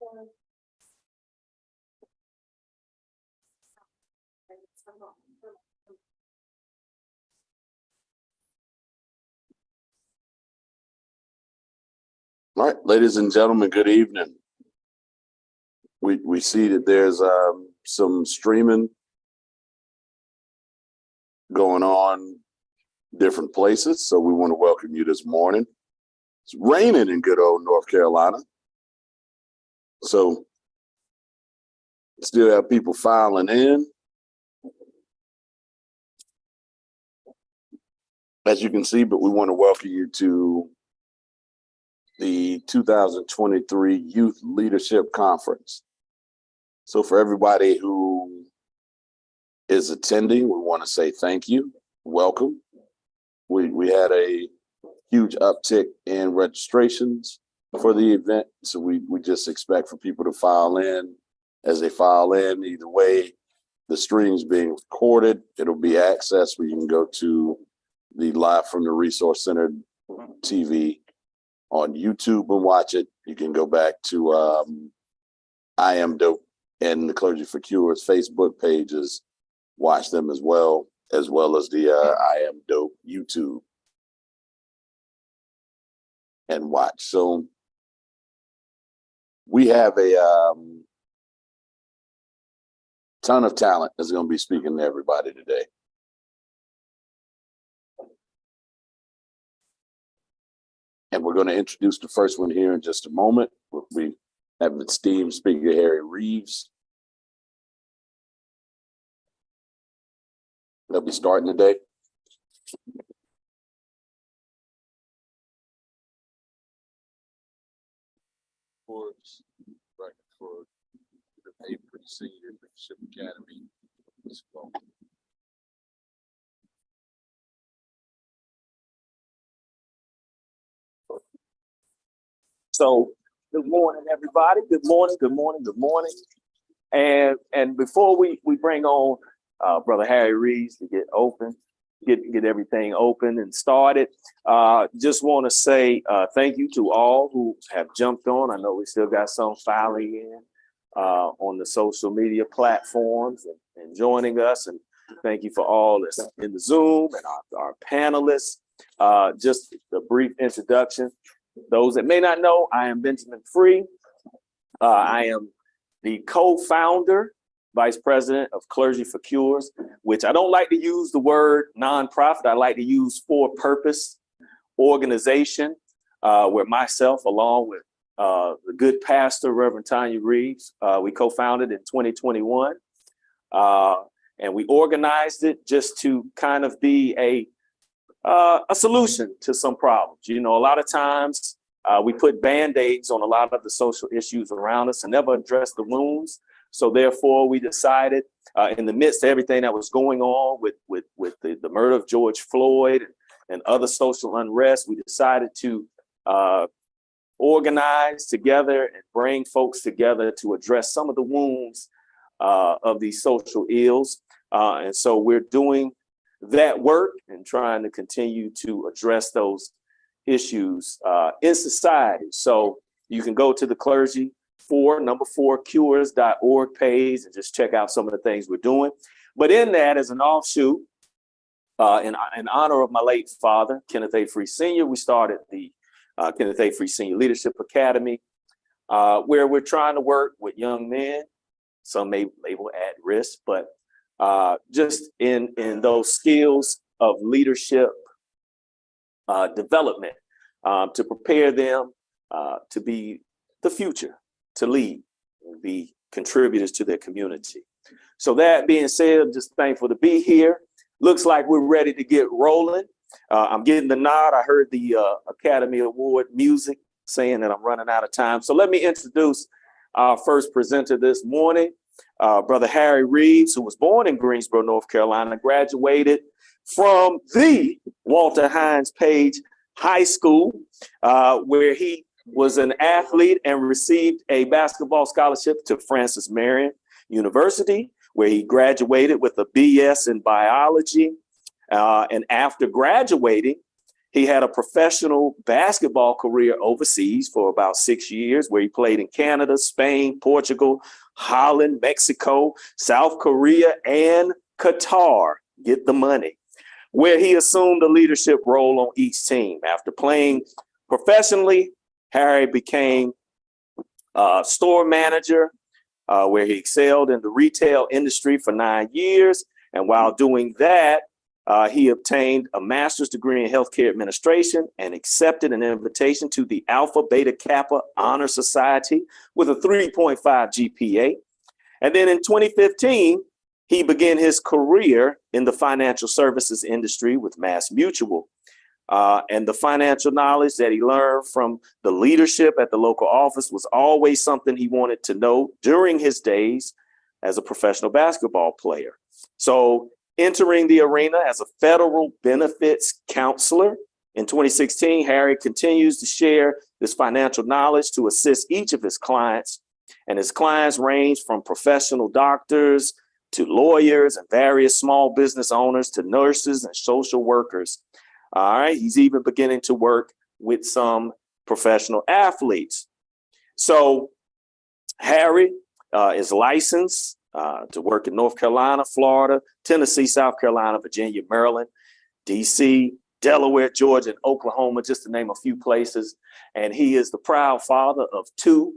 All right, ladies and gentlemen, good evening. We see that there's some streaming going on different places, so we want to welcome you this morning. It's raining in good old North Carolina, so still have people filing in. As you can see, but we want to welcome you to the 2023 Youth Leadership Conference. So for everybody who is attending, we want to say thank you, welcome. We had a huge uptick in registrations for the event, so we just expect for people to file in. As they file in, either way, the stream's being recorded. It'll be accessed where you can go to the Live from the Resource Center TV on YouTube and watch it. You can go back to I Am Dope and the Clergy for Cures Facebook pages, watch them as well as the I Am Dope YouTube and watch. So we have a ton of talent that's going to be speaking to everybody today. And we're going to introduce the first one here in just a moment. We have esteemed speaker Harry Reaves. They'll be starting today. For the Senior Leadership Academy as well. So good morning, everybody. Good morning, good morning, good morning. And before we bring on Brother Harry Reaves to get everything open and started, just want to say thank you to all who have jumped on. I know we still got some filing in on the social media platforms and joining us. And thank you for all that's in the Zoom and our panelists. Just a brief introduction. Those that may not know, I am Benjamin Free. I am the co-founder, vice president of Clergy for Cures, which I don't like to use the word nonprofit. I like to use for-purpose organization, where myself, along with the good pastor, Reverend Tanya Reeves, we co-founded in 2021. And we organized it just to kind of be a solution to some problems. You know, a lot of times we put Band-Aids on a lot of the social issues around us and never address the wounds. So therefore, we decided in the midst of everything that was going on with the murder of George Floyd and other social unrest, we decided to organize together and bring folks together to address some of the wounds of these social ills. And so we're doing that work and trying to continue to address those issues in society. So you can go to the Clergy 4cures.org page and just check out some of the things we're doing. But in that, as an offshoot, in honor of my late father, Kenneth A. Free Sr., we started the Kenneth A. Free Senior Leadership Academy, where we're trying to work with young men, some may label at risk, but just in those skills of leadership development to prepare them to be the future, to lead and be contributors to their community. So that being said, I'm just thankful to be here. Looks like we're ready to get rolling. I'm getting the nod. I heard the Academy Award music saying that I'm running out of time. So let me introduce our first presenter this morning. Brother Harry Reaves, who was born in Greensboro, North Carolina, graduated from the Walter Hines Page High School, where he was an athlete and received a basketball scholarship to Francis Marion University, where he graduated with a BS in biology. And after graduating, He had a professional basketball career overseas for about 6 years, where he played in Canada, Spain, Portugal, Holland, Mexico, South Korea, and Qatar. Get the money. Where he assumed a leadership role on each team. After playing professionally, Harry became a store manager, where he excelled in the retail industry for 9 years. And while doing that, he obtained a master's degree in healthcare administration and accepted an invitation to the Alpha Beta Kappa Honor Society with a 3.5 GPA. And then in 2015, he began his career in the financial services industry with Mass Mutual. And the financial knowledge that he learned from the leadership at the local office was always something he wanted to know during his days as a professional basketball player. So entering the arena as a federal benefits counselor in 2016, Harry continues to share this financial knowledge to assist each of his clients. And his clients range from professional doctors to lawyers and various small business owners to nurses and social workers. All right, he's even beginning to work with some professional athletes. So Harry is licensed to work in North Carolina, Florida, Tennessee, South Carolina, Virginia, Maryland, DC, Delaware, Georgia, and Oklahoma, just to name a few places. And he is the proud father of two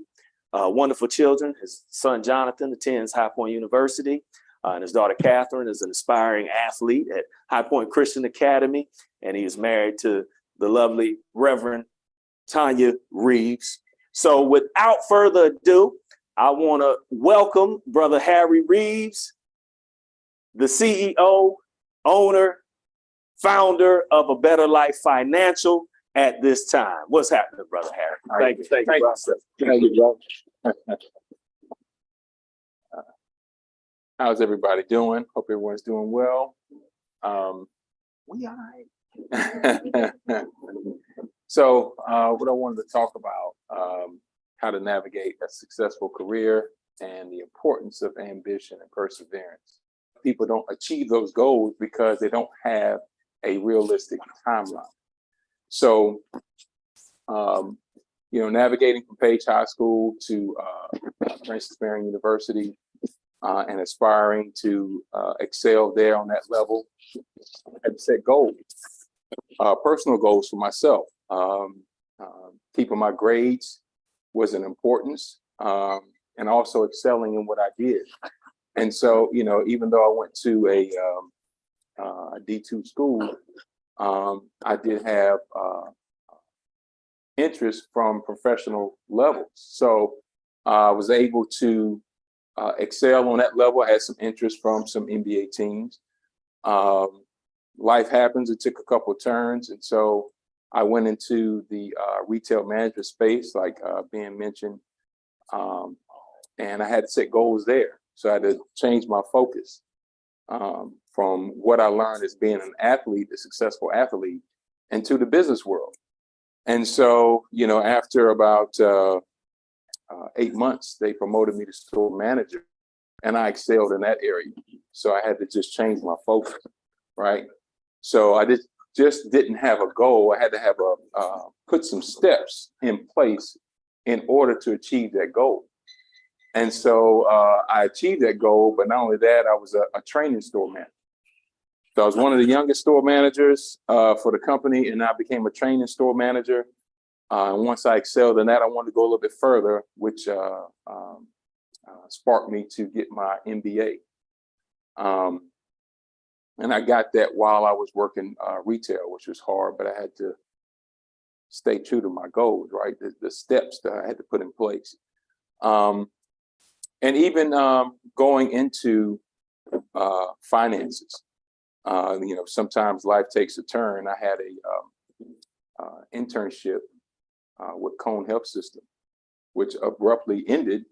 wonderful children. His son, Jonathan, attends High Point University, and his daughter, Catherine, is an aspiring athlete at High Point Christian Academy. And he is married to the lovely Reverend Tanya Reeves. So without further ado, I want to welcome Brother Harry Reaves, the CEO, owner, founder of A Better Life Financial at this time. What's happening, Brother Harry? Thank you. Thank you, Thank you, bro. How's everybody doing? Hope everyone's doing well. We all right. So what I wanted to talk about, how to navigate a successful career and the importance of ambition and perseverance. People don't achieve those goals because they don't have a realistic timeline. So, navigating from Page High School to Francis Marion University and aspiring to excel there on that level, I had to set goals, personal goals for myself. Keeping my grades was an importance, and also excelling in what I did. And so, even though I went to a D2 school, I did have interest from professional levels. So I was able to excel on that level. I had some interest from some NBA teams. Life happens. It took a couple of turns. And so I went into the retail management space, like being mentioned, and I had to set goals there. So I had to change my focus from what I learned as being an athlete, a successful athlete, into the business world. And so, after about 8 months, they promoted me to store manager, and I excelled in that area. So I had to just change my focus, right? So I just didn't have a goal. I had to have put some steps in place in order to achieve that goal. And so I achieved that goal, but not only that, I was a training store manager. So I was one of the youngest store managers for the company, and I became a training store manager. And once I excelled in that, I wanted to go a little bit further, which sparked me to get my MBA. And I got that while I was working retail, which was hard, but I had to stay true to my goals, right? The steps that I had to put in place. And even going into finances, sometimes life takes a turn. I had a internship with Cone Health System, which abruptly ended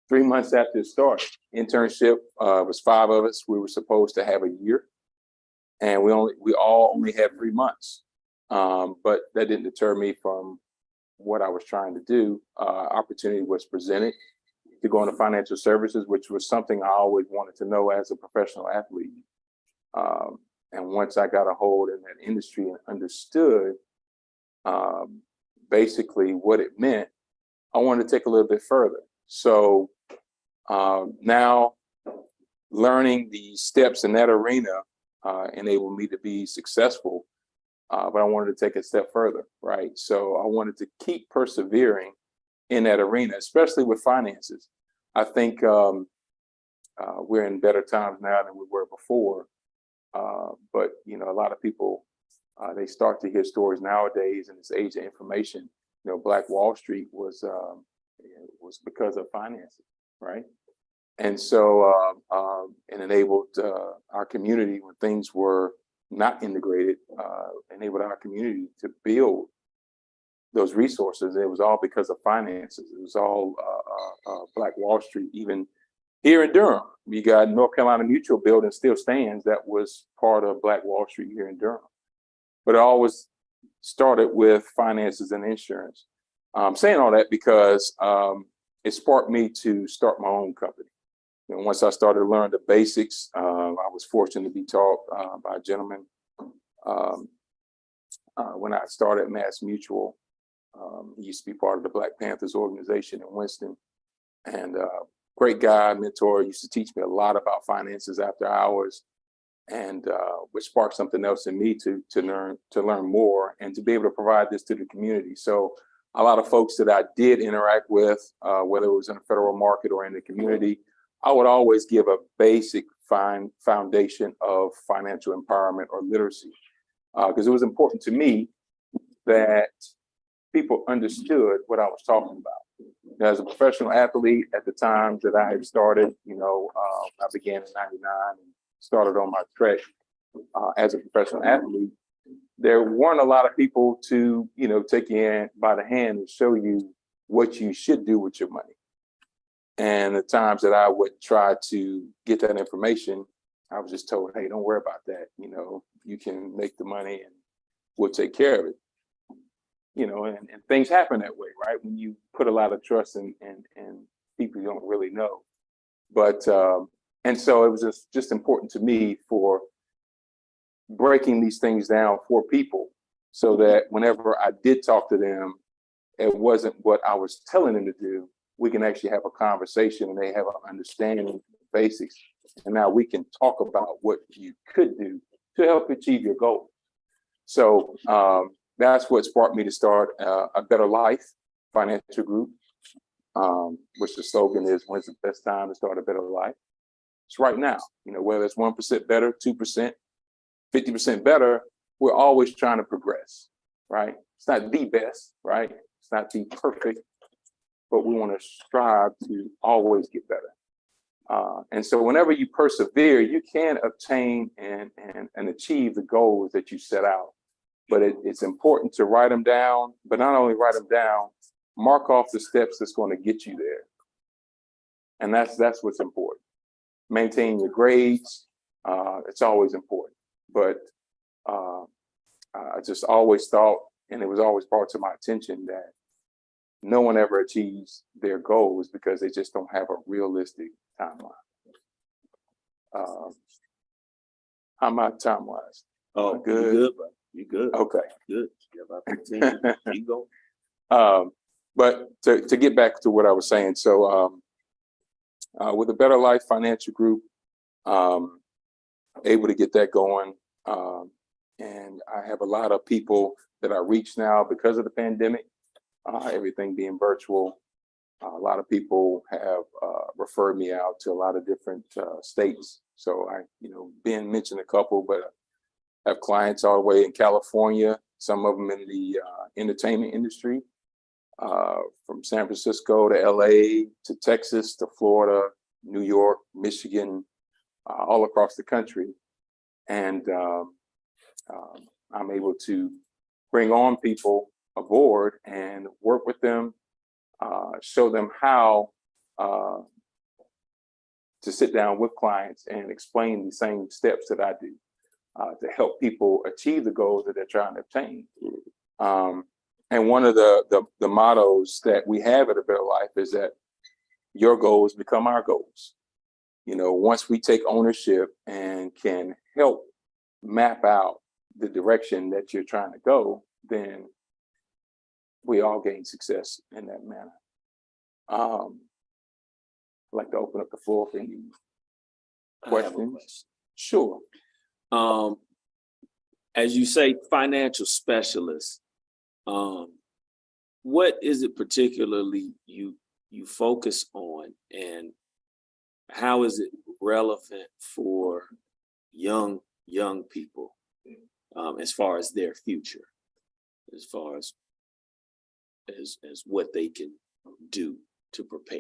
3 months after it started. Internship was 5 of us. We were supposed to have a year, and we all only had 3 months. But that didn't deter me from what I was trying to do. Opportunity was presented to go into financial services, which was something I always wanted to know as a professional athlete. And once I got a hold in that industry and understood basically what it meant, I wanted to take a little bit further. So now learning the steps in that arena enabled me to be successful, but I wanted to take a step further, right? So I wanted to keep persevering in that arena, especially with finances. I think we're in better times now than we were before, but you know, a lot of people they start to hear stories nowadays in this age of information. You know, Black Wall Street was because of finances, right? And so it enabled our community when things were not integrated, enabled our community to build those resources. It was all because of finances. It was all Black Wall Street. Even here in Durham, we got North Carolina Mutual building still stands. That was part of Black Wall Street here in Durham. But it always started with finances and insurance. I'm saying all that because it sparked me to start my own company. You know, once I started to learn the basics, I was fortunate to be taught by a gentleman when I started Mass Mutual. He used to be part of the Black Panthers organization in Winston, and great guy, mentor, used to teach me a lot about finances after hours, and which sparked something else in me to learn more and to be able to provide this to the community. So a lot of folks that I did interact with, whether it was in the federal market or in the community, I would always give a basic foundation of financial empowerment or literacy, because it was important to me that people understood what I was talking about. Now, as a professional athlete at the time that I had started, you know, I began in '99 and started on my trek as a professional athlete. There weren't a lot of people to, you know, take you in by the hand and show you what you should do with your money. And the times that I would try to get that information, I was just told, hey, don't worry about that. You know, you can make the money and we'll take care of it. You know, and things happen that way, right? When you put a lot of trust in people you don't really know. But, and so it was just important to me for breaking these things down for people so that whenever I did talk to them, it wasn't what I was telling them to do. We can actually have a conversation and they have an understanding of the basics. And now we can talk about what you could do to help achieve your goal. So that's what sparked me to start A Better Life Financial Group, which the slogan is, when's the best time to start a better life? It's right now. You know, whether it's 1% better, 2%, 50% better, we're always trying to progress, right? It's not the best, right? It's not the perfect, but we want to strive to always get better. And so whenever you persevere, you can obtain and achieve the goals that you set out. But it's important to write them down, but not only write them down, mark off the steps that's going to get you there. And that's what's important. Maintain your grades. It's always important. But I just always thought, and it was always brought to my attention, that no one ever achieves their goals because they just don't have a realistic timeline. How am I time-wise? Oh, Good. You good, bro. You good. Okay. Good. Yeah, about 15. Keep going. But to get back to what I was saying, so with A Better Life Financial Group, able to get that going. And I have a lot of people that I reach now because of the pandemic, everything being virtual. A lot of people have referred me out to a lot of different states. So I, Ben mentioned a couple, but I have clients all the way in California, some of them in the entertainment industry, from San Francisco to LA to Texas to Florida, New York, Michigan, all across the country. And I'm able to bring on people aboard and work with them, show them how to sit down with clients and explain the same steps that I do to help people achieve the goals that they're trying to obtain. And one of the mottos that we have at A Better Life is that your goals become our goals. Once we take ownership and can help map out the direction that you're trying to go, then we all gain success in that manner. I'd like to open up the floor for any questions. Sure. As you say, financial specialist, what is it particularly you focus on, and how is it relevant for young people, as far as their future, as far as what they can do to prepare?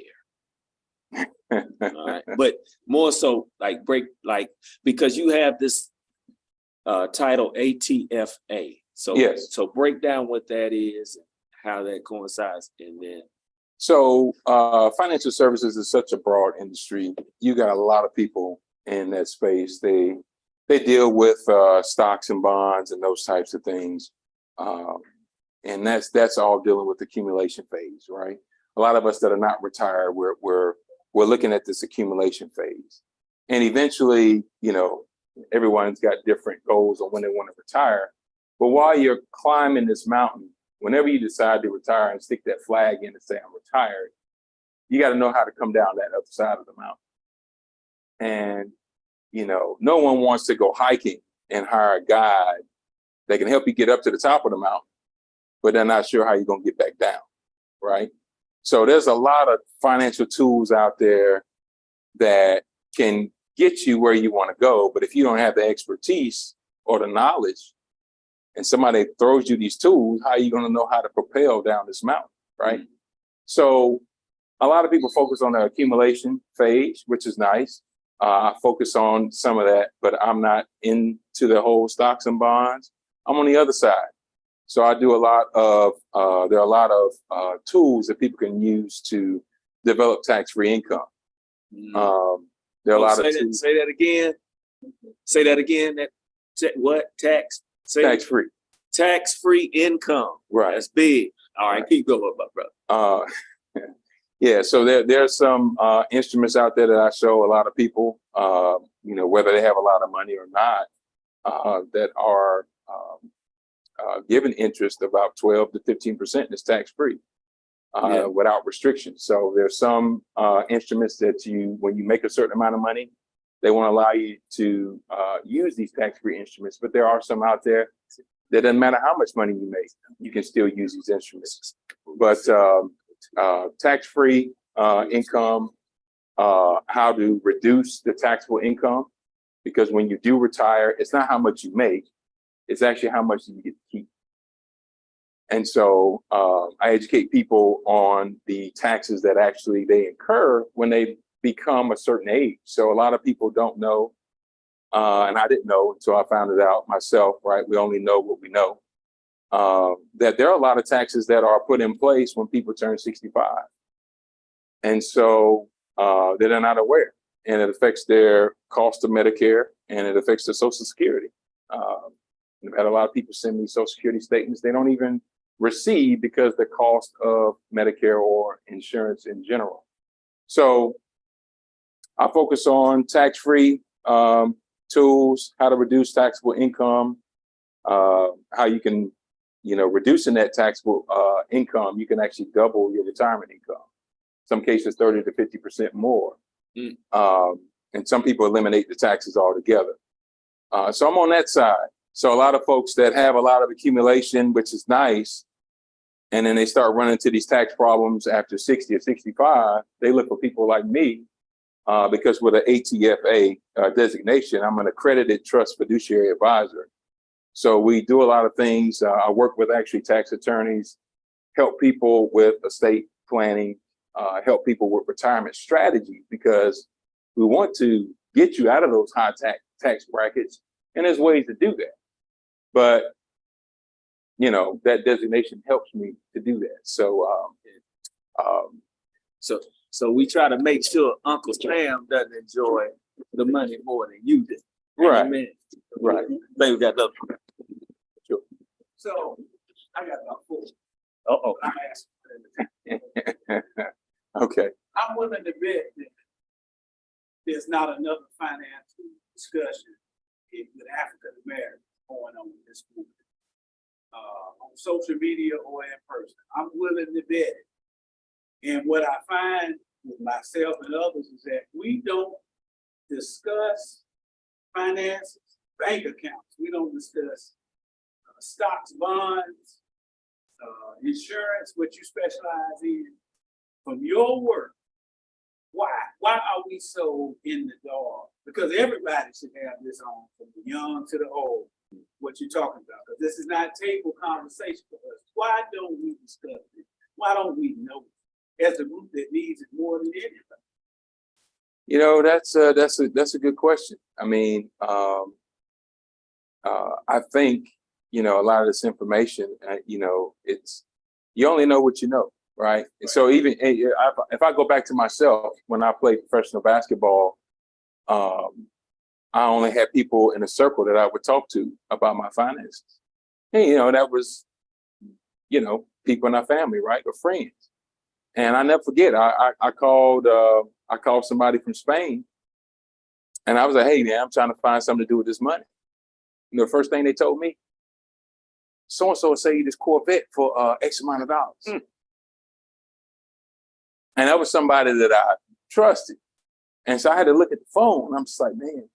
All right. But more so because you have this title ATFA. So Yes. So break down what that is and how that coincides, and then. So financial services is such a broad industry. You got a lot of people in that space. They deal with stocks and bonds and those types of things. And that's all dealing with the accumulation phase, right? A lot of us that are not retired, we're looking at this accumulation phase. And eventually, you know, everyone's got different goals on when they want to retire. But while you're climbing this mountain, whenever you decide to retire and stick that flag in and say, I'm retired, you got to know how to come down that other side of the mountain. And, you know, no one wants to go hiking and hire a guide that can help you get up to the top of the mountain, but they're not sure how you're going to get back down, right? So there's a lot of financial tools out there that can get you where you want to go. But if you don't have the expertise or the knowledge, and somebody throws you these tools, how are you going to know how to propel down this mountain, right? Mm-hmm. So a lot of people focus on the accumulation phase, which is nice. I focus on some of that, but I'm not into the whole stocks and bonds. I'm on the other side. So I do a lot of, there are a lot of tools that people can use to develop tax-free income. There are a lot of tools. Say that again. Say that again. What? Tax-free. Tax-free income. Right. That's big. All right. Keep going, my brother. Yeah, so there's some instruments out there that I show a lot of people, you know, whether they have a lot of money or not, that are given interest about 12 to 15% is tax-free without restrictions. So there's some instruments that when you make a certain amount of money, they won't allow you to use these tax-free instruments, but there are some out there that doesn't matter how much money you make, you can still use these instruments. But tax-free income, how to reduce the taxable income, because when you do retire, it's not how much you make, it's actually how much you get to keep. And so I educate people on the taxes that actually they incur when they become a certain age. So a lot of people don't know, and I didn't know until I found it out myself, right? We only know what we know. That there are a lot of taxes that are put in place when people turn 65. And so they're not aware, and it affects their cost of Medicare, and it affects their Social Security. I've had a lot of people send me Social Security statements they don't even receive because the cost of Medicare or insurance in general. So I focus on tax-free tools, how to reduce taxable income, how you can, you know, reducing that taxable income, you can actually double your retirement income. Some cases 30 to 50% more. And some people eliminate the taxes altogether. So I'm on that side. So a lot of folks that have a lot of accumulation, which is nice, and then they start running into these tax problems after 60 or 65, they look for people like me, because with an ATFA designation, I'm an accredited trust fiduciary advisor. So we do a lot of things. I work with actually tax attorneys, help people with estate planning, help people with retirement strategy, because we want to get you out of those high tax brackets, and there's ways to do that. But, you know, that designation helps me to do that. So, so we try to make sure Uncle Sam doesn't enjoy the money more than you do. right, Amen. right. Baby got up. Sure. So I got about 4. Uh-oh. I'm asking. Okay. I'm willing to bet that there's not another financial discussion with Africa marriage going on this movement, on social media or in person. I'm willing to bet it. And what I find with myself and others is that we don't discuss finances, bank accounts. We don't discuss stocks, bonds, insurance, what you specialize in. From your work, why are we so in the dark? Because everybody should have this on, from the young to the old, what you're talking about. Because this is not table conversation for us. Why don't we discuss it? Why don't we know it as a group that needs it more than anybody? You know, that's a good question. I mean, I think, you know, a lot of this information, you know, you only know what you know, right? And so even if I go back to myself, when I played professional basketball, I only had people in a circle that I would talk to about my finances. And, you know, that was, you know, people in our family, right, or friends. And I never forget, I called somebody from Spain, and I was like, hey, man, I'm trying to find something to do with this money. You know, the first thing they told me, so-and-so will sell you this Corvette for X amount of dollars. And that was somebody that I trusted. And so I had to look at the phone. I'm just like, man,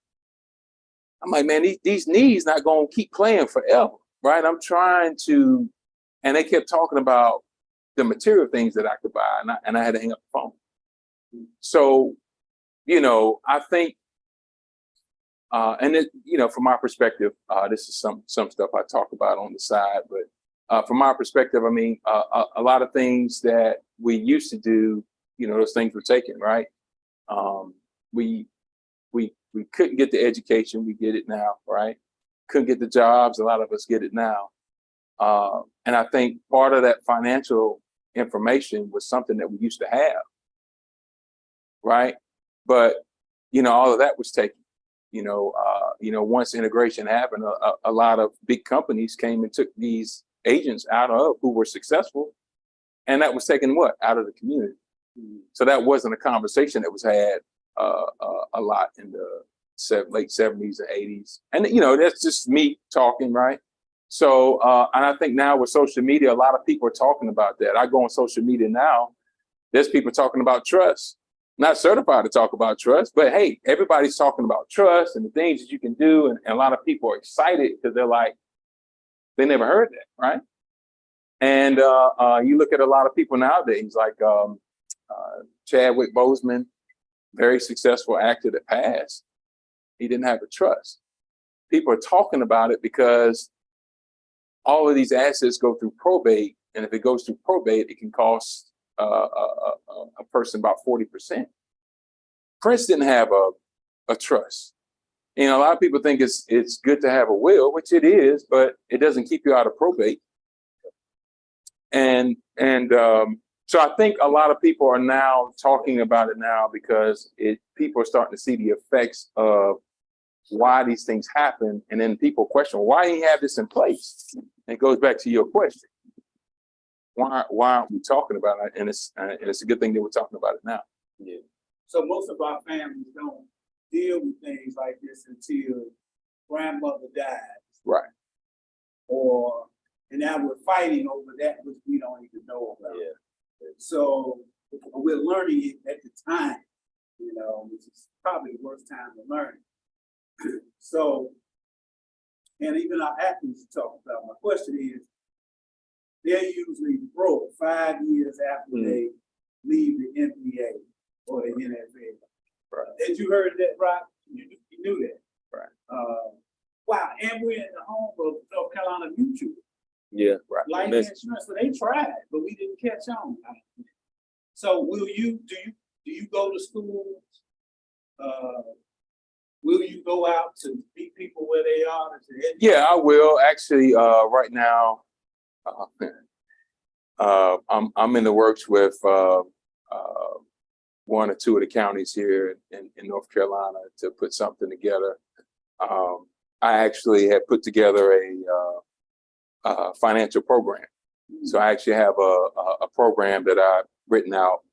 these knees not going to keep playing forever, right? I'm trying to, and they kept talking about the material things that I could buy, and I had to hang up the phone. So, you know, I think, and it, you know, from my perspective, this is some stuff I talk about on the side, but from my perspective, I mean, a lot of things that we used to do, you know, those things were taken, right? We couldn't get the education, we get it now, right? Couldn't get the jobs, a lot of us get it now. And I think part of that financial information was something that we used to have, right? But, you know, all of that was taken. You know, once integration happened, a lot of big companies came and took these agents out of who were successful, and that was taken out of the community. So that wasn't a conversation that was had a lot in the late 70s and 80s. And, you know, that's just me talking, right? So, and I think now with social media, a lot of people are talking about that. I go on social media now, there's people talking about trust. Not certified to talk about trust, but hey, everybody's talking about trust and the things that you can do. And a lot of people are excited because they're like, they never heard that, right? And you look at a lot of people nowadays, like Chadwick Boseman, very successful actor that passed. He didn't have a trust. People are talking about it because all of these assets go through probate. And if it goes through probate, it can cost a person about 40%. Prince didn't have a trust. You know, a lot of people think it's good to have a will, which it is, but it doesn't keep you out of probate. And so I think a lot of people are now talking about it now because people are starting to see the effects of why these things happen. And then people question, why do you have this in place? And it goes back to your question. Why aren't we talking about it? And it's a good thing that we're talking about it now. Yeah. So most of our families don't deal with things like this until grandmother dies. Right. And now we're fighting over that which we don't even know about. Yeah. So we're learning it at the time, you know, which is probably the worst time to learn it. So, and even our athletes talk about, my question is, they're usually broke 5 years after they leave the NBA or the NFL. Right. Had you heard that, Rob? You knew that. Right. Wow, and we're in the home of North Carolina Mutual. Yeah. Right. Life insurance, so they tried, but we didn't catch on. So do you go to schools? Will you go out to meet people where they are? Yeah, I will. Actually, right now, I'm in the works with one or two of the counties here in North Carolina to put something together. I actually had put together a financial program. So I actually have a program that I've written out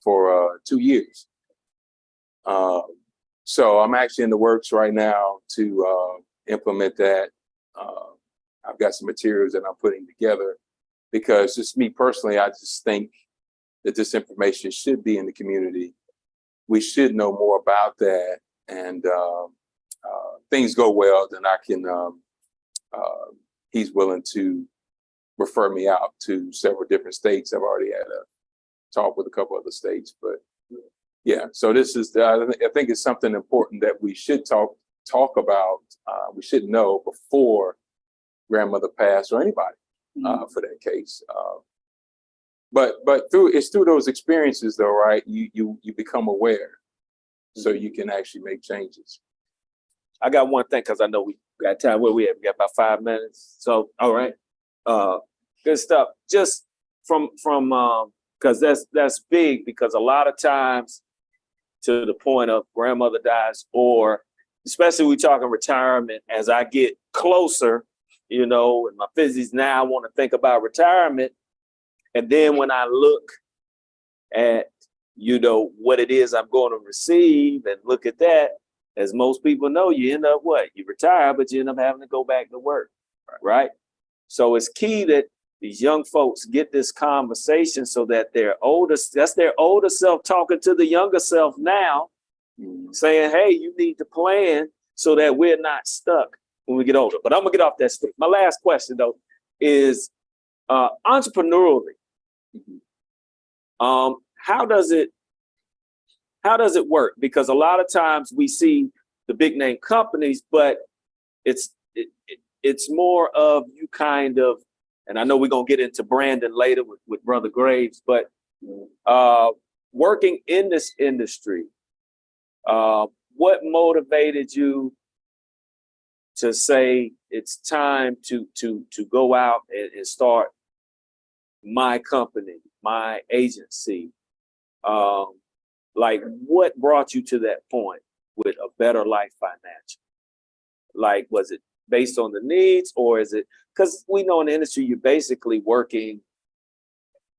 for 2 years. So I'm actually in the works right now to implement that. I've got some materials that I'm putting together because just me personally, I just think that this information should be in the community. We should know more about that, and things go well, then I can. He's willing to refer me out to several different states. I've already had a talk with a couple other states, but yeah. So this is, I think it's something important that we should talk about. We should know before grandmother passed, or anybody for that case. But through those experiences, though, right? You become aware, so you can actually make changes. I got one thing, because I know we got time. Where we at? We got about 5 minutes. So, all right. Good stuff. Just from because that's big, because a lot of times, to the point of grandmother dies, or especially we talking retirement, as I get closer, in my physics now, I want to think about retirement. And then when I look at, what it is I'm going to receive, and look at that, as most people know, you end up what? You retire, but you end up having to go back to work, right? So it's key that these young folks get this conversation, so that that's their older self talking to the younger self now, saying, hey, you need to plan so that we're not stuck when we get older. But I'm gonna get off that stick. My last question, though, is entrepreneurially, how does it work? Because a lot of times we see the big name companies, but it's more of you kind of, and I know we're gonna get into Brandon later with Brother Graves, but working in this industry, what motivated you to say it's time to go out and start my company, my agency? Like, what brought you to that point with A Better Life Financial? Like, was it based on the needs, or is it, because we know in the industry you're basically working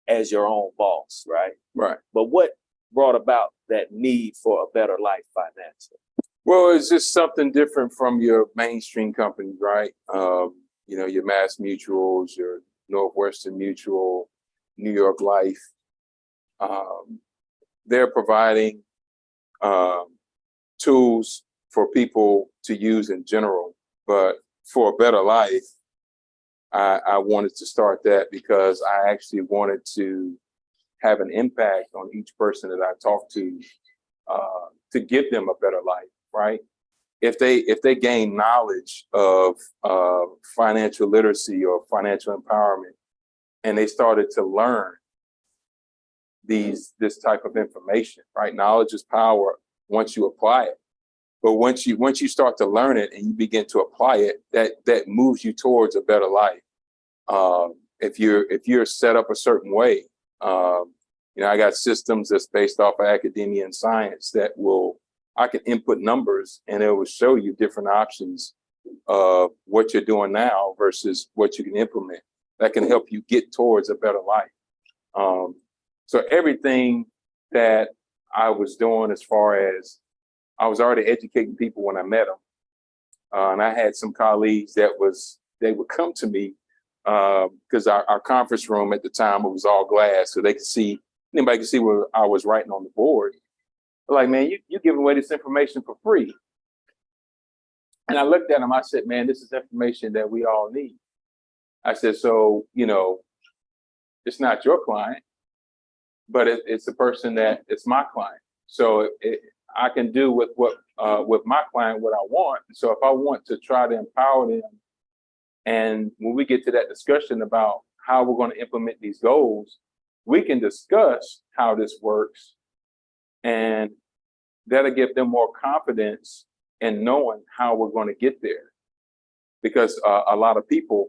as your own boss, right? Right. But what brought about that need for A Better Life Financial? Well, it's just something different from your mainstream companies, right? Your Mass Mutuals, your Northwestern Mutual, New York Life. They're providing tools for people to use in general, but for a better life, I wanted to start that because I actually wanted to have an impact on each person that I talk to give them a better life, right? If they gain knowledge of financial literacy or financial empowerment, and they started to learn this type of information, right? Knowledge is power once you apply it. But once you start to learn it and you begin to apply it, that moves you towards a better life. If you're set up a certain way, I got systems that's based off of academia and science that I can input numbers and it will show you different options of what you're doing now versus what you can implement that can help you get towards a better life. So everything that I was doing, as far as I was already educating people when I met them, and I had some colleagues they would come to me because our conference room at the time, it was all glass, so anybody could see what I was writing on the board. They're like, man, you giving away this information for free. And I looked at them, I said, man, this is information that we all need. I said, so, it's not your client, but it's the person it's my client. So I can do with my client what I want. So if I want to try to empower them, and when we get to that discussion about how we're going to implement these goals, we can discuss how this works, and that'll give them more confidence in knowing how we're going to get there. Because a lot of people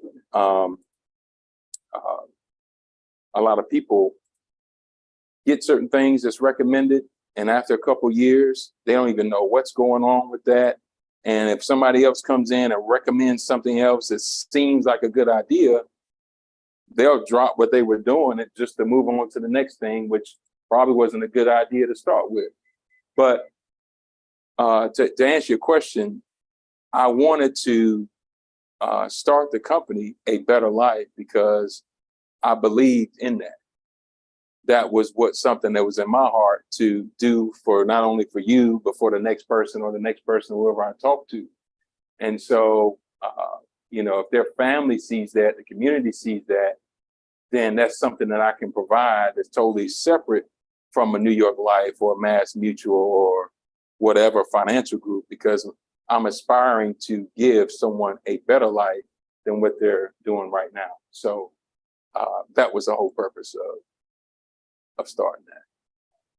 get certain things that's recommended, and after a couple of years, they don't even know what's going on with that. And if somebody else comes in and recommends something else that seems like a good idea, they'll drop what they were doing just to move on to the next thing, which probably wasn't a good idea to start with. But to answer your question, I wanted to start the company A Better Life because I believed in that. That was something that was in my heart to do for not only for you, but for the next person or the next person, whoever I talk to. And so, you know, if their family sees that, the community sees that, then that's something that I can provide that's totally separate from a New York Life or Mass Mutual or whatever financial group, because I'm aspiring to give someone a better life than what they're doing right now. So that was the whole purpose of starting that.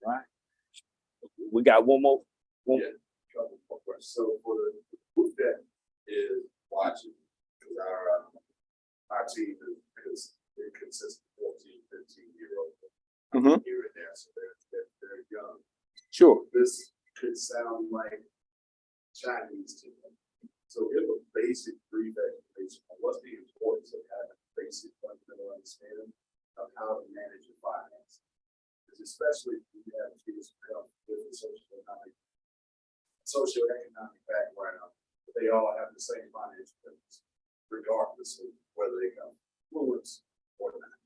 Right. We got one more. Couple more questions. So for the group that is watching, because our team is it consists of 14, 15-year-olds here and there, so they're young. Sure. This could sound like Chinese to them. So give a basic brief explanation on what's the importance of having a basic fundamental understanding of how to manage your finances. Especially if you have kids who come with a socioeconomic background, but they all have the same financial goals, regardless of whether they come from fluence or not.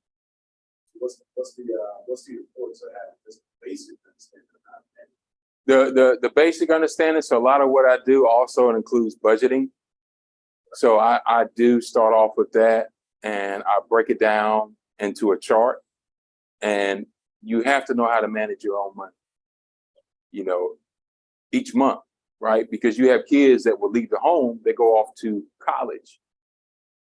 What's the importance of having this basic understanding of how to manage? The basic understanding. So a lot of what I do also includes budgeting. So I do start off with that, and I break it down into a chart. And you have to know how to manage your own money, you know, each month, right? Because you have kids that will leave the home, they go off to college.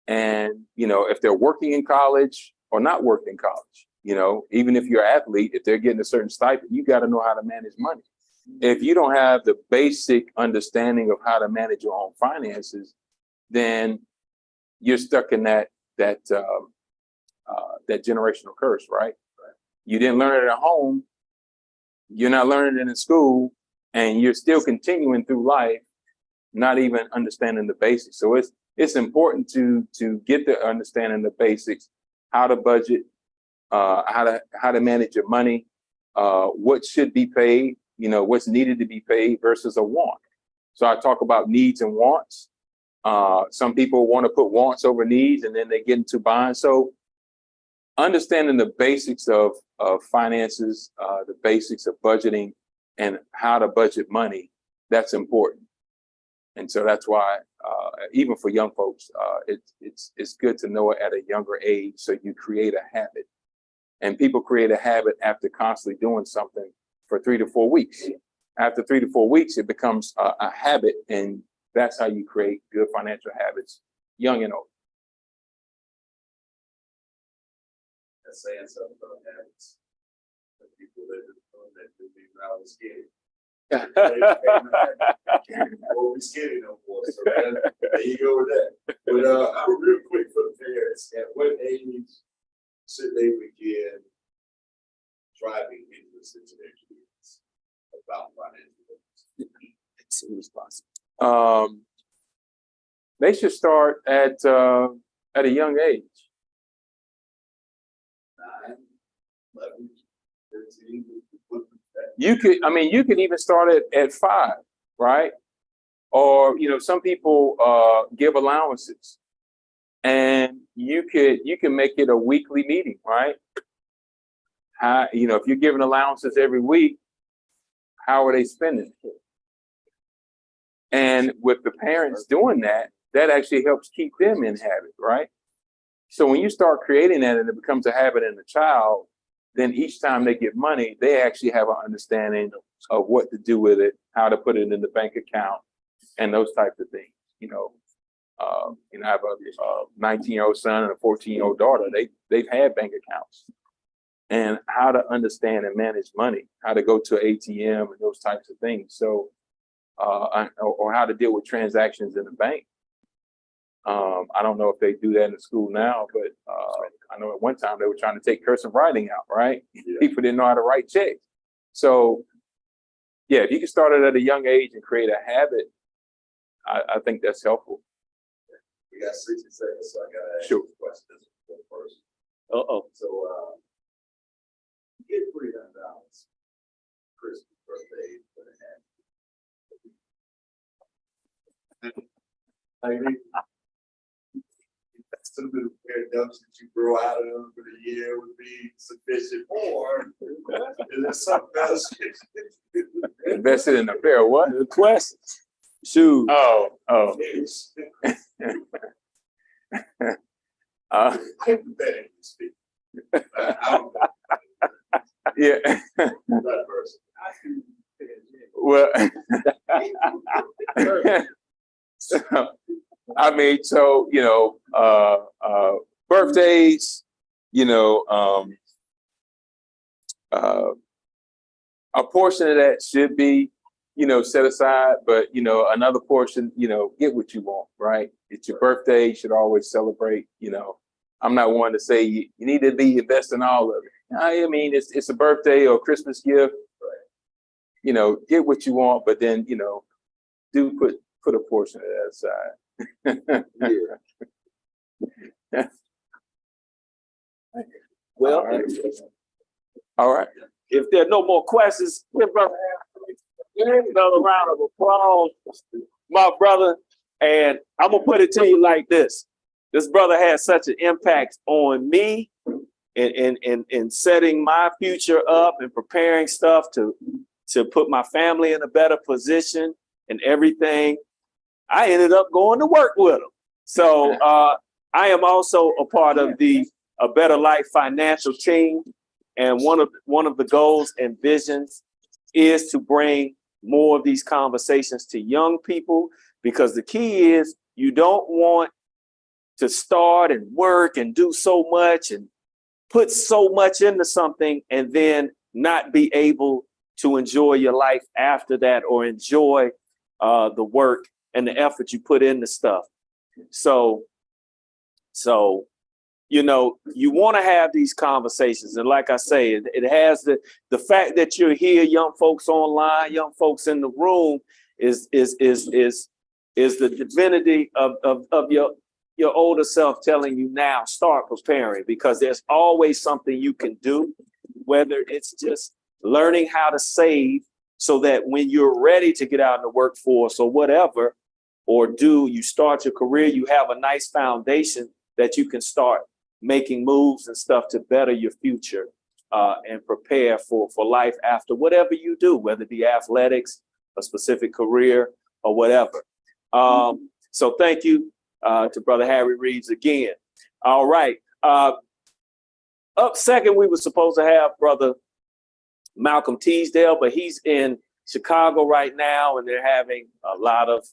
And, you know, if they're working in college or not working in college, you know, even if you're an athlete, if they're getting a certain stipend, you got to know how to manage money. If you don't have the basic understanding of how to manage your own finances, then you're stuck in that generational curse, right? You didn't learn it at home. You're not learning it in school, and you're still continuing through life, not even understanding the basics. So it's important to get the understanding the basics, how to budget, how to manage your money, what should be paid, you know, what's needed to be paid versus a want. So I talk about needs and wants. Some people want to put wants over needs, and then they get into buying. So understanding the basics of finances, the basics of budgeting, and how to budget money, that's important. And so that's why, even for young folks, it's good to know it at a younger age, so you create a habit. And people create a habit after constantly doing something for 3 to 4 weeks. After 3 to 4 weeks, it becomes a habit, and that's how you create good financial habits, young and old. That's saying something about habits. The people that do be rather scared. Won't be scared no more. So there you go with that. But I'm real quick for the parents. At what age should they begin driving interest into their kids about financial goals? As soon as possible. They should start at a young age. 9, 11, 13. You could even start at 5, right? Or, you know, some people give allowances, and you can make it a weekly meeting, right? You know, if you're giving allowances every week, how are they spending it? And with the parents doing that, that actually helps keep them in habit, right? So when you start creating that and it becomes a habit in the child, then each time they get money, they actually have an understanding of what to do with it, how to put it in the bank account, and those types of things. You know, I have a 19-year-old son and a 14-year-old daughter. They've had bank accounts, and how to understand and manage money, how to go to an ATM and those types of things. So, or how to deal with transactions in the bank. I don't know if they do that in the school now, but I know at one time they were trying to take cursive writing out, right? Yeah. People didn't know how to write checks. So yeah, if you can start it at a young age and create a habit, I think that's helpful. We got 60 seconds, so I gotta ask Sure. you questions first. So You get $300 Christmas birthday for the hand. That's a little pair of ducks that you grow out of them for the year would be sufficient, or is there something else? Invested in a pair of what? Good question. Shoes. Oh. Hypothetically speaking. I don't know Yeah. that person. Well, so, I mean, so, birthdays, a portion of that should be, set aside, but, another portion, get what you want, right? It's your birthday, you should always celebrate, I'm not one to say you need to be investing all of it. I mean, it's a birthday or Christmas gift, get what you want, but then, do put a portion of that aside. Yeah. Well, All right. if there are no more questions, give brother another round of applause, my brother. And I'm gonna put it to you like this: this brother has such an impact on me in setting my future up and preparing stuff to put my family in a better position and everything. I ended up going to work with him. So I am also a part of the A Better Life financial team. And one of the goals and visions is to bring more of these conversations to young people, because the key is you don't want to start and work and do so much and put so much into something and then not be able to enjoy your life after that, or enjoy the work and the effort you put into stuff. So you want to have these conversations. And like I say, it has the fact that you're here, young folks online, young folks in the room, is the divinity of your older self telling you now, start preparing, because there's always something you can do, whether it's just learning how to save so that when you're ready to get out in the workforce or whatever, or you start your career, you have a nice foundation that you can start making moves and stuff to better your future and prepare for life after whatever you do, whether it be athletics, a specific career, or whatever. So thank you to Brother Harry Reaves again. All right. Up second, we were supposed to have Brother Malcolm Teasdale, but he's in Chicago right now, and they're having a lot of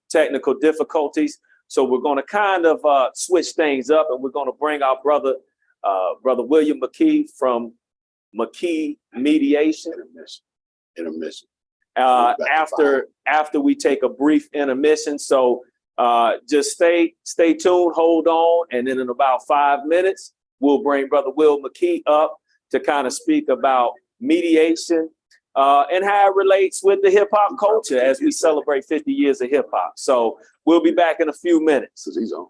technical difficulties. So we're going to kind of switch things up, and we're going to bring our brother William McKee from McKee Mediation. Intermission. After we take a brief intermission. So just stay tuned, hold on, and then in about 5 minutes, we'll bring Brother Will McKee up to kind of speak about mediation and how it relates with the hip hop culture as we celebrate 50 years of hip hop. So we'll be back in a few minutes. Because he's on.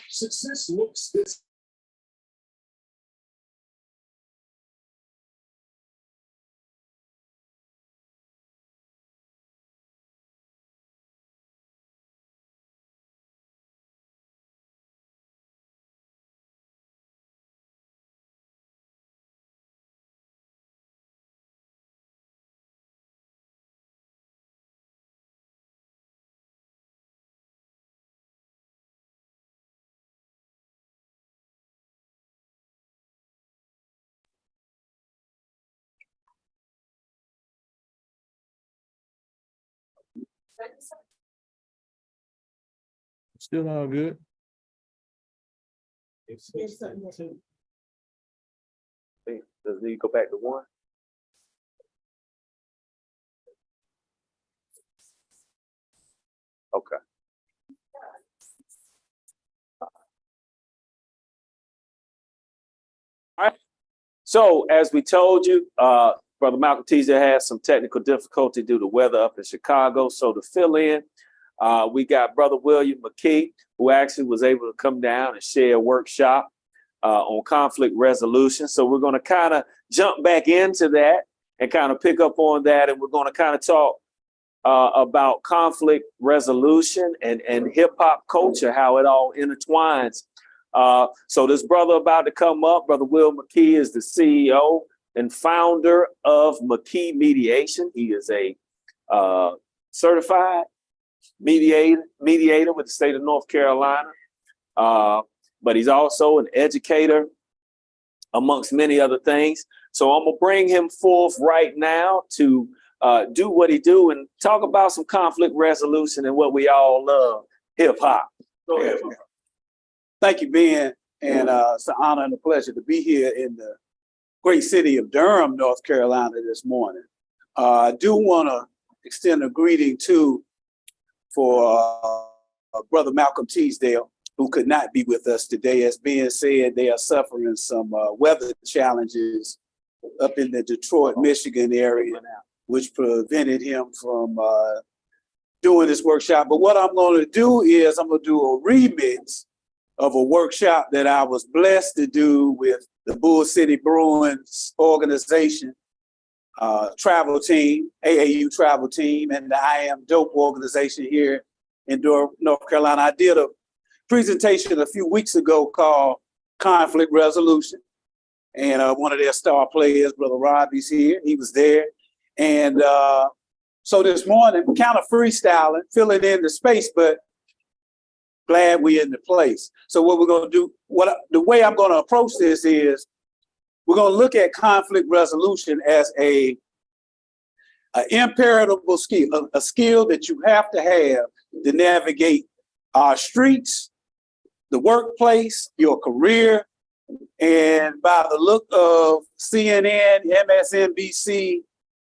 Success looks this. Still all good. Does it need to go back to one? Okay. All right. So as we told you, Brother Malcolm Teaser had some technical difficulty due to weather up in Chicago. So to fill in, we got Brother William McKee, who actually was able to come down and share a workshop on conflict resolution. So we're going to kind of jump back into that and kind of pick up on that. And we're going to kind of talk about conflict resolution and hip hop culture, how it all intertwines. So this brother about to come up, Brother Will McKee, is the CEO and founder of McKee Mediation. He is a certified mediator with the state of North Carolina. But he's also an educator, amongst many other things. So I'm gonna bring him forth right now to do what he do and talk about some conflict resolution and what we all love, hip hop. Go ahead. Thank you, Ben. And it's an honor and a pleasure to be here in the great city of Durham, North Carolina this morning. I do want to extend a greeting for Brother Malcolm Teasdale, who could not be with us today. As being said, they are suffering some weather challenges up in the Detroit, Michigan area, which prevented him from doing this workshop. But what I'm going to do is I'm going to do a remix of a workshop that I was blessed to do with the Bull City Bruins organization, travel team, AAU travel team, and the I Am D.O.P.E organization here in Durham, North Carolina. I did a presentation a few weeks ago called Conflict Resolution. And one of their star players, Brother Robbie's here, he was there. And so this morning, kind of freestyling, filling in the space, but glad we're in the place. So what we're going to do, the way I'm going to approach this is we're going to look at conflict resolution as an imperishable skill, a skill that you have to navigate our streets, the workplace, your career. And by the look of CNN, MSNBC,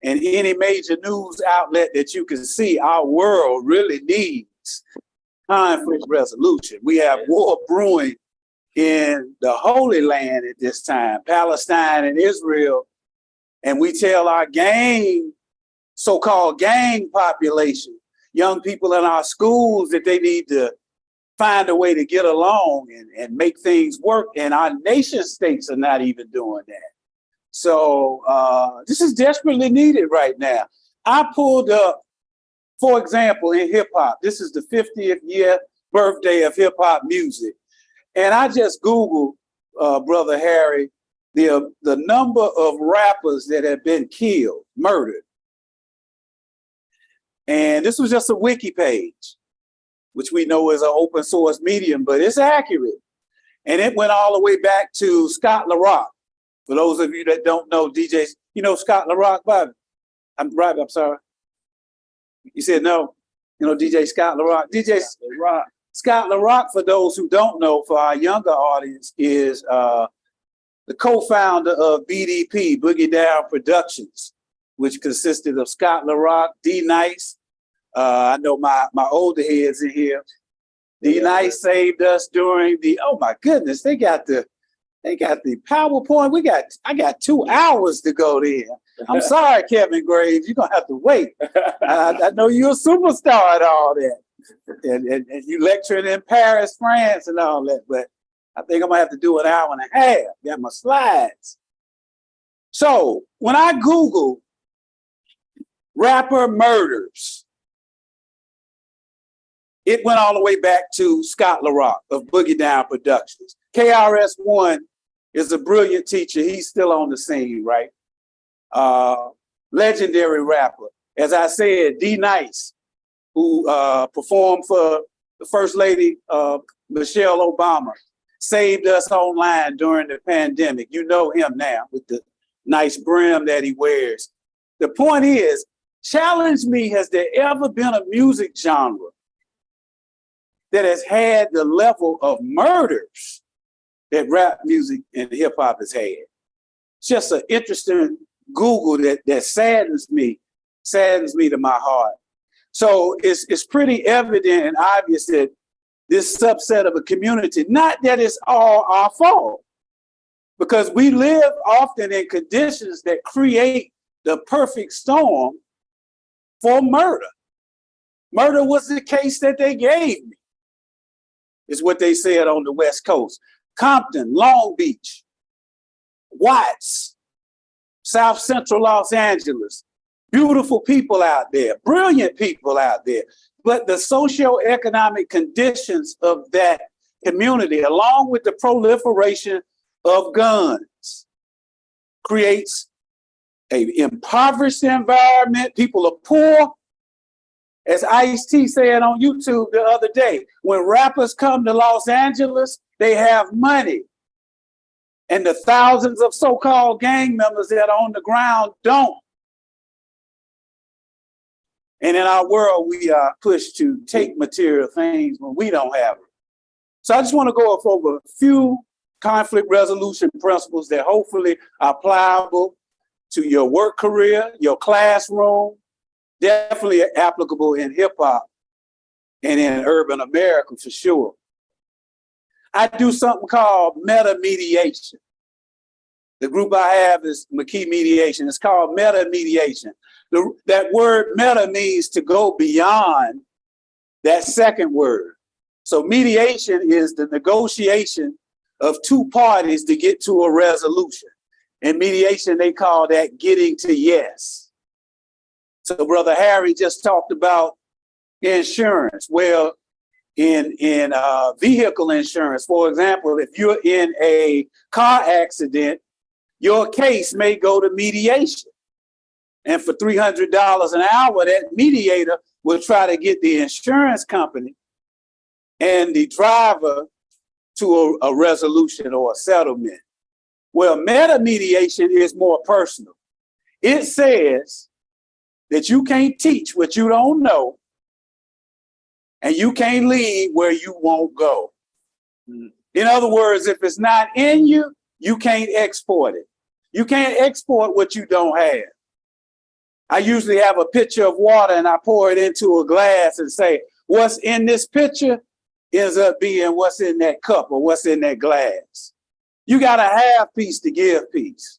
and any major news outlet that you can see, our world really needs conflict resolution. We have war brewing in the Holy Land at this time. Palestine and Israel And we tell our gang, so-called gang population, young people in our schools, that they need to find a way to get along and make things work. And our nation states are not even doing that. So this is desperately needed right now. I pulled up, for example, in hip hop, this is the 50th year birthday of hip hop music. And I just Googled, Brother Harry, the number of rappers that have been killed, murdered. And this was just a wiki page, which we know is an open source medium, but it's accurate. And it went all the way back to Scott LaRock. For those of you that don't know DJs, you know Scott LaRock, Bobby? I'm sorry. You said no. You know DJ Scott LaRock. Scott LaRock, for those who don't know, for our younger audience, is the co-founder of BDP, Boogie Down Productions, which consisted of Scott LaRock, D-Nice. I know my older heads in here. D-Nice saved us during the, oh my goodness, they got the PowerPoint. I got 2 hours to go there. I'm sorry, Kevin Graves, you're gonna have to wait. I know you're a superstar at all that. And you lecturing in Paris, France and all that, but I think I'm gonna have to do an hour and a half. Got my slides. So when I Google rapper murders, it went all the way back to Scott LaRock of Boogie Down Productions. KRS-One is a brilliant teacher. He's still on the scene, right? Legendary rapper. As I said, D-Nice, who performed for the First Lady, Michelle Obama, saved us online during the pandemic. You know him now with the nice brim that he wears. The point is, challenge me, has there ever been a music genre that has had the level of murders that rap music and hip hop has had? It's just an interesting Google that saddens me to my heart. So it's pretty evident and obvious that this subset of a community, not that it's all our fault, because we live often in conditions that create the perfect storm for murder. Murder was the case that they gave me, is what they said on the West Coast. Compton, Long Beach, Watts, South Central Los Angeles. Beautiful people out there, brilliant people out there. But the socioeconomic conditions of that community, along with the proliferation of guns, creates an impoverished environment. People are poor. As Ice-T said on YouTube the other day, when rappers come to Los Angeles, they have money. And the thousands of so-called gang members that are on the ground don't. And in our world, we are pushed to take material things when we don't have them. So I just want to go over a few conflict resolution principles that hopefully are applicable to your work career, your classroom, definitely applicable in hip hop and in urban America for sure. I do something called mediation. The group I have is McKee Mediation. It's called mediation. That word meta means to go beyond that second word. So mediation is the negotiation of two parties to get to a resolution. In mediation, they call that getting to yes. So Brother Harry just talked about insurance. Well, in vehicle insurance, for example, if you're in a car accident, your case may go to mediation. And for $300 an hour, that mediator will try to get the insurance company and the driver to a resolution or a settlement. Well, mediation is more personal. It says that you can't teach what you don't know, and you can't lead where you won't go. In other words, if it's not in you, you can't export it. You can't export what you don't have. I usually have a pitcher of water and I pour it into a glass and say, what's in this pitcher ends up being what's in that cup or what's in that glass. You got a half piece to give piece.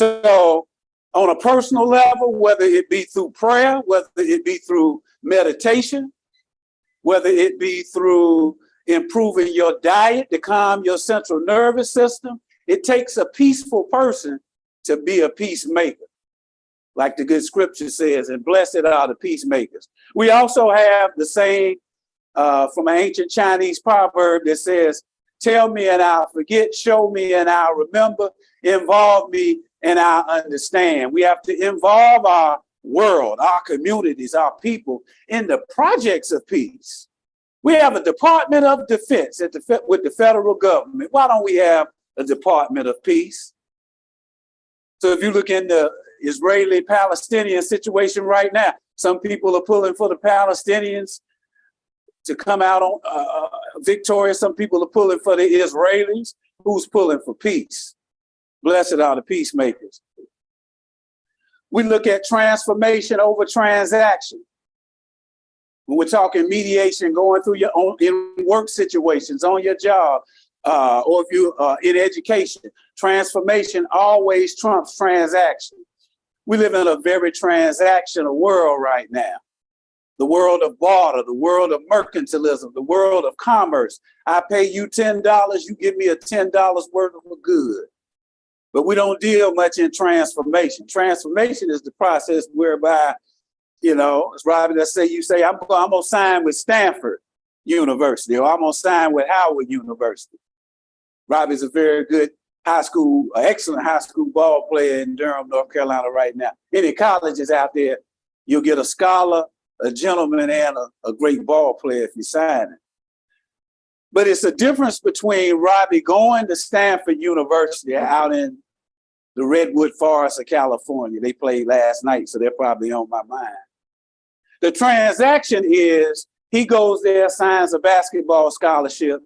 So on a personal level, whether it be through prayer, whether it be through meditation, whether it be through improving your diet to calm your central nervous system, it takes a peaceful person to be a peacemaker. Like the good scripture says, and blessed are the peacemakers. We also have the saying from an ancient Chinese proverb that says, tell me and I'll forget, show me and I'll remember, involve me and I'll understand. We have to involve our world, our communities, our people in the projects of peace. We have a Department of Defense with the federal government. Why don't we have a Department of Peace? So if you look in the Israeli-Palestinian situation right now, some people are pulling for the Palestinians to come out on victorious. Some people are pulling for the Israelis. Who's pulling for peace? Blessed are the peacemakers. We look at transformation over transaction. When we're talking mediation, going through your own in work situations, on your job, or if you in education, transformation always trumps transaction. We live in a very transactional world right now. The world of barter, the world of mercantilism, the world of commerce. I pay you $10, you give me a $10 worth of a good. But we don't deal much in transformation. Transformation is the process whereby, you know, it's Robbie that you say, I'm gonna sign with Stanford University, or I'm gonna sign with Howard University. Robbie's a very good excellent high school ball player in Durham, North Carolina right now. Any colleges out there, you'll get a scholar, a gentleman, and a great ball player if you sign it. But it's a difference between Robbie going to Stanford University out in the Redwood Forest of California. They played last night, so they're probably on my mind. The transaction is he goes there, signs a basketball scholarship,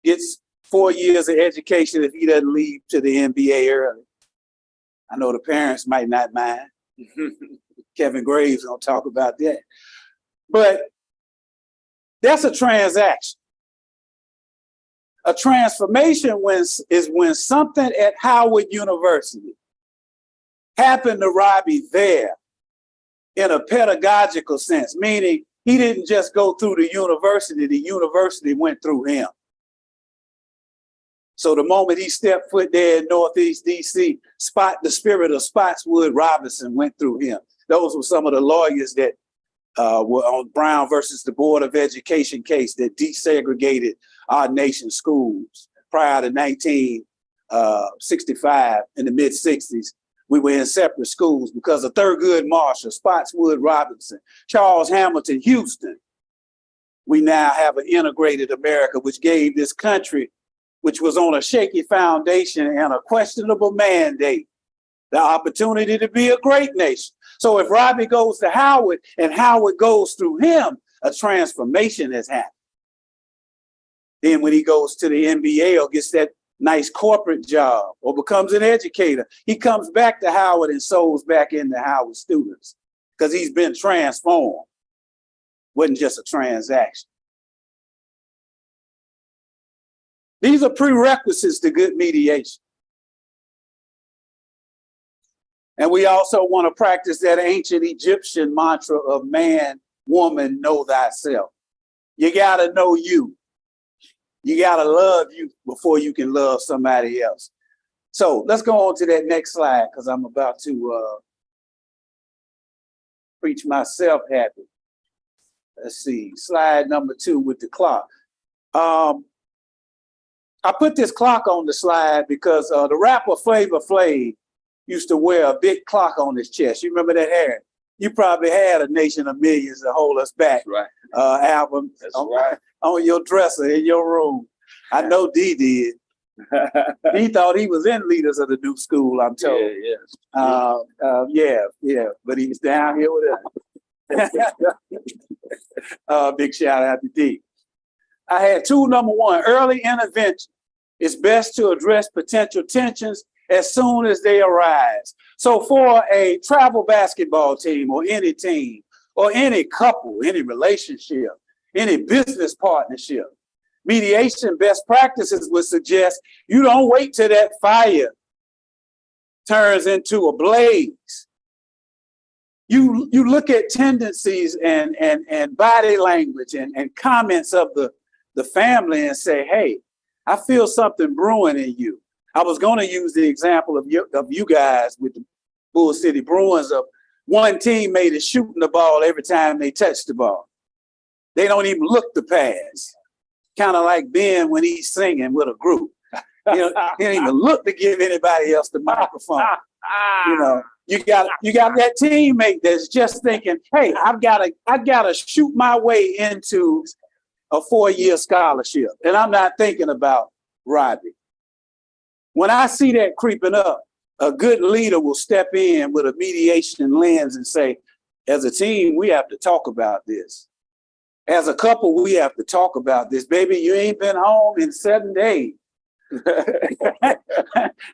gets 4 years of education if he doesn't leave to the NBA early. I know the parents might not mind. Kevin Graves gonna talk about that. But that's a transaction. A transformation is when something at Howard University happened to Robbie there in a pedagogical sense, meaning he didn't just go through the university went through him. So the moment he stepped foot there in Northeast DC, the spirit of Spotswood Robinson went through him. Those were some of the lawyers that were on Brown versus the Board of Education case that desegregated our nation's schools prior to 1965 in the mid 60s. We were in separate schools because of Thurgood Marshall, Spotswood Robinson, Charles Hamilton, Houston. We now have an integrated America, which gave this country, which was on a shaky foundation and a questionable mandate, the opportunity to be a great nation. So if Robbie goes to Howard and Howard goes through him, a transformation has happened. Then when he goes to the NBA or gets that nice corporate job or becomes an educator, he comes back to Howard and sows back into Howard students because he's been transformed. Wasn't just a transaction. These are prerequisites to good mediation. And we also want to practice that ancient Egyptian mantra of man, woman, know thyself. You got to know you. You got to love you before you can love somebody else. So let's go on to that next slide because I'm about to preach myself happy. Let's see, slide number 2 with the clock. I put this clock on the slide because the rapper Flavor Flav used to wear a big clock on his chest. You remember that, Harry? You probably had A Nation of Millions to Hold Us Back album on your dresser in your room. I know D did. He thought he was in Leaders of the New School, I'm told. Yeah. But he was down here with us. Big shout out to D. I had 2, number 1, early intervention. It's best to address potential tensions as soon as they arise. So for a travel basketball team or any team or any couple, any relationship, any business partnership, mediation best practices would suggest you don't wait till that fire turns into a blaze. You look at tendencies and body language and comments of the family and say, hey, I feel something brewing in you. I was going to use the example of you guys with the Bull City Bruins of one teammate is shooting the ball every time they touch the ball. They don't even look to pass. Kind of like Ben when he's singing with a group. He don't even look to give anybody else the microphone. You got that teammate that's just thinking, hey, I've got to shoot my way into a 4-year scholarship. And I'm not thinking about Rodney. When I see that creeping up, a good leader will step in with a mediation lens and say, as a team, we have to talk about this. As a couple, we have to talk about this. Baby, you ain't been home in 7 days.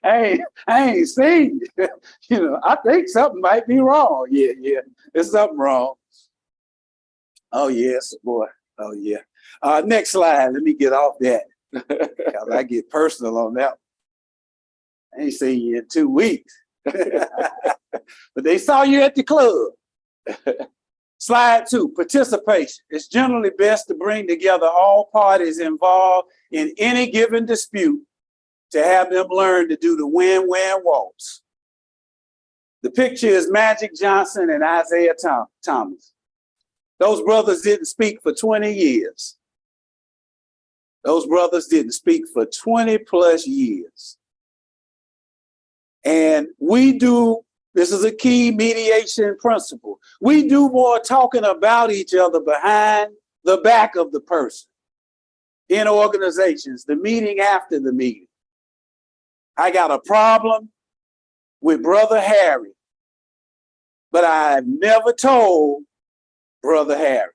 I ain't seen you. I think something might be wrong. Yeah, there's something wrong. Oh, yes, boy. Oh, yeah. Next slide. Let me get off that. I get personal on that. I ain't seen you in 2 weeks. But they saw you at the club. Slide 2, participation. It's generally best to bring together all parties involved in any given dispute to have them learn to do the win-win waltz. The picture is Magic Johnson and Isaiah Thomas. Those brothers didn't speak for 20 years. Those brothers didn't speak for 20 plus years. And we do, this is a key mediation principle. We do more talking about each other behind the back of the person in organizations, the meeting after the meeting. I got a problem with Brother Harry, but I've never told Brother Harry.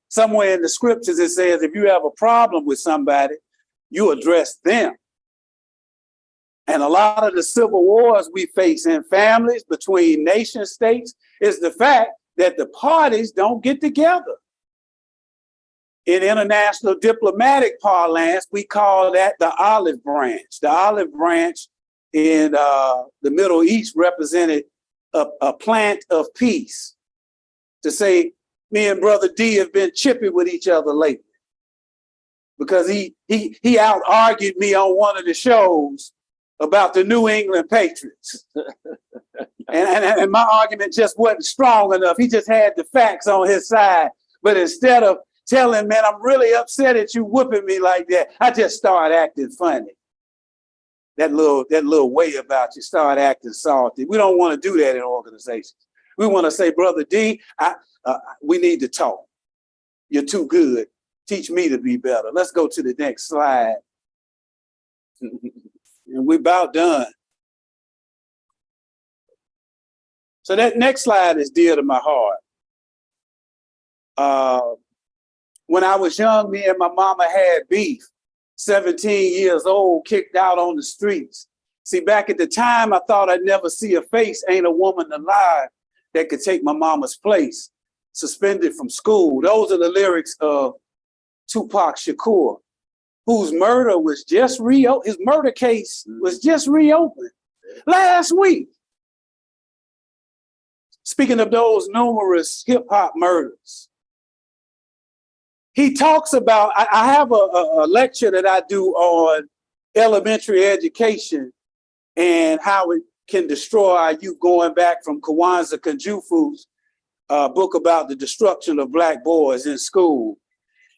Somewhere in the scriptures it says if you have a problem with somebody, you address them. And a lot of the civil wars we face in families between nation states is the fact that the parties don't get together. In international diplomatic parlance, we call that the olive branch. The olive branch in the Middle East represented a plant of peace. To say, me and Brother D have been chippy with each other lately because he out-argued me on one of the shows about the New England Patriots. and my argument just wasn't strong enough. He just had the facts on his side. But instead of telling, man, I'm really upset at you whooping me like that, I just started acting funny. That little way about you, start acting salty. We don't want to do that in organizations. We want to say, Brother D, we need to talk. You're too good. Teach me to be better. Let's go to the next slide. And we're about done. So that next slide is dear to my heart. When I was young, me and my mama had beef. 17 years old, kicked out on the streets. See, back at the time, I thought I'd never see a face. Ain't a woman alive that could take my mama's place. Suspended from school. Those are the lyrics of Tupac Shakur, whose murder was just reopened. His murder case was just reopened last week. Speaking of those numerous hip hop murders, he talks about, I have a lecture that I do on elementary education and how it can destroy our youth, going back from Kwanzaa Kunjufu's book about the destruction of Black boys in school.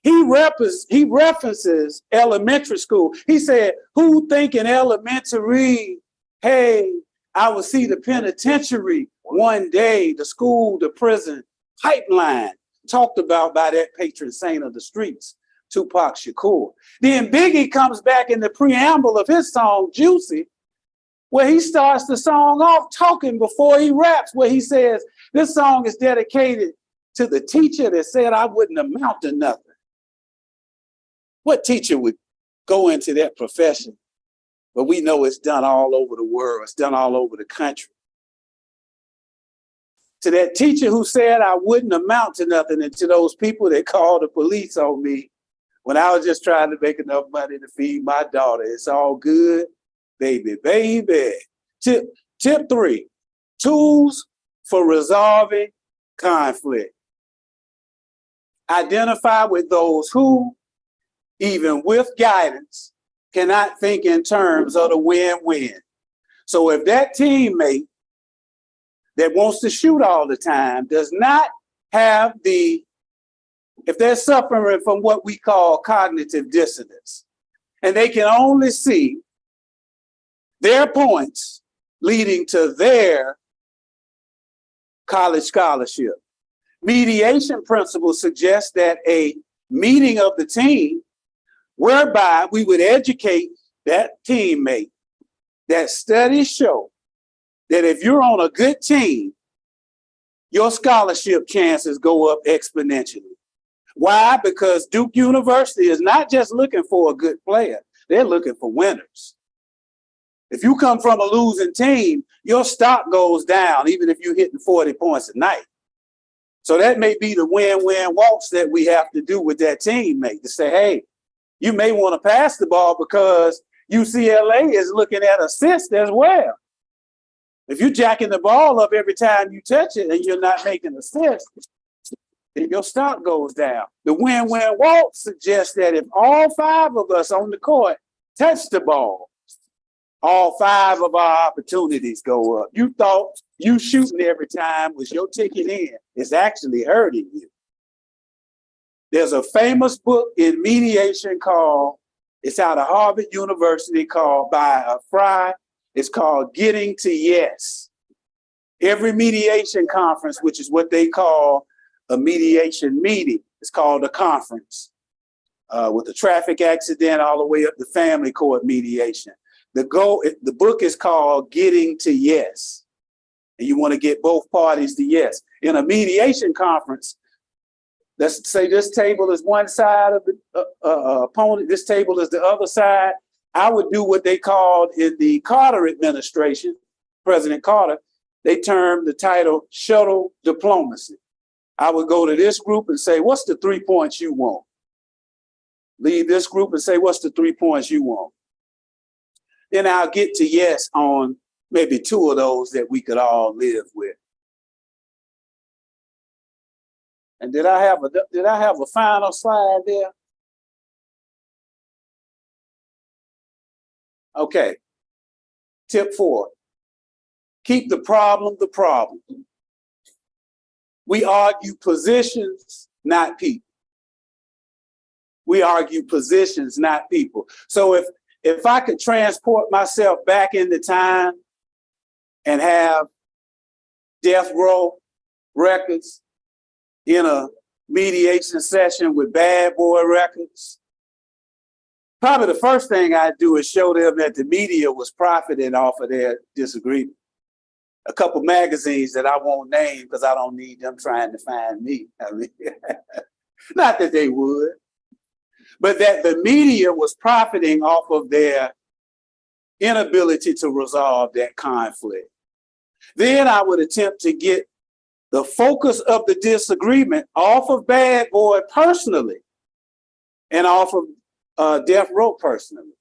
He references elementary school. He said, who think in elementary, hey, I will see the penitentiary one day, the school, the prison pipeline, talked about by that patron saint of the streets, Tupac Shakur. Then Biggie comes back in the preamble of his song, Juicy, where he starts the song off talking before he raps, where he says, this song is dedicated to the teacher that said I wouldn't amount to nothing. What teacher would go into that profession? But we know it's done all over the world. It's done all over the country. To that teacher who said I wouldn't amount to nothing, and to those people that called the police on me when I was just trying to make enough money to feed my daughter. It's all good, baby, baby. Tip 3, tools for resolving conflict. Identify with those who, even with guidance, cannot think in terms of the win-win. So if that teammate that wants to shoot all the time does not have if they're suffering from what we call cognitive dissonance, and they can only see their points leading to their college scholarship. Mediation principles suggest that a meeting of the team whereby we would educate that teammate. That studies show that if you're on a good team, your scholarship chances go up exponentially. Why? Because Duke University is not just looking for a good player, they're looking for winners. If you come from a losing team, your stock goes down, even if you're hitting 40 points a night. So that may be the win-win walks that we have to do with that teammate to say, hey, you may want to pass the ball because UCLA is looking at assists as well. If you're jacking the ball up every time you touch it and you're not making assists, then your stock goes down. The win-win walk suggests that if all 5 of us on the court touch the ball, all 5 of our opportunities go up. You thought you shooting every time was your ticket in. It's actually hurting you. There's a famous book in mediation it's out of Harvard University by Fry. It's called Getting to Yes. Every mediation conference, which is what they call a mediation meeting, it's called a conference. With the traffic accident all the way up to family court mediation. The book is called Getting to Yes. And you want to get both parties to yes. In a mediation conference, let's say this table is one side of the opponent, this table is the other side. I would do what they called in the Carter administration, President Carter, they termed the title shuttle diplomacy. I would go to this group and say, what's the 3 points you want? Leave this group and say, what's the 3 points you want? Then I'll get to yes on maybe 2 of those that we could all live with. And did I have a final slide there? Okay. Tip 4. Keep the problem the problem. We argue positions, not people. We argue positions, not people. So if I could transport myself back into time and have Death Row Records in a mediation session with Bad Boy Records, probably the first thing I'd do is show them that the media was profiting off of their disagreement. A couple magazines that I won't name because I don't need them trying to find me. I mean, not that they would, but that the media was profiting off of their inability to resolve that conflict. Then I would attempt to get the focus of the disagreement off of Bad Boy personally and off of Death Row personally.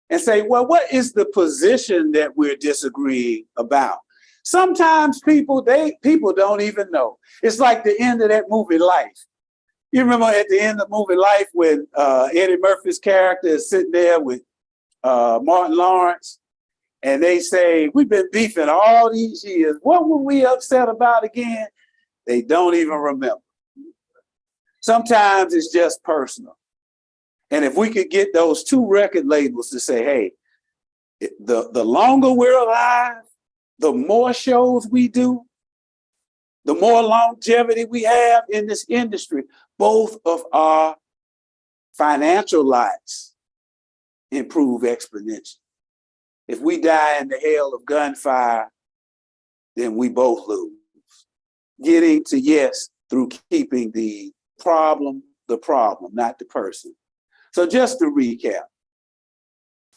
And say, well, what is the position that we're disagreeing about? Sometimes people don't even know. It's like the end of that movie Life. You remember at the end of the movie Life when Eddie Murphy's character is sitting there with Martin Lawrence and they say, we've been beefing all these years. What were we upset about again? They don't even remember. Sometimes it's just personal. And if we could get those 2 record labels to say, hey, the longer we're alive, the more shows we do, the more longevity we have in this industry, both of our financial lives improve exponentially. If we die in the hail of gunfire, then we both lose. Getting to yes through keeping the problem, not the person. So just to recap,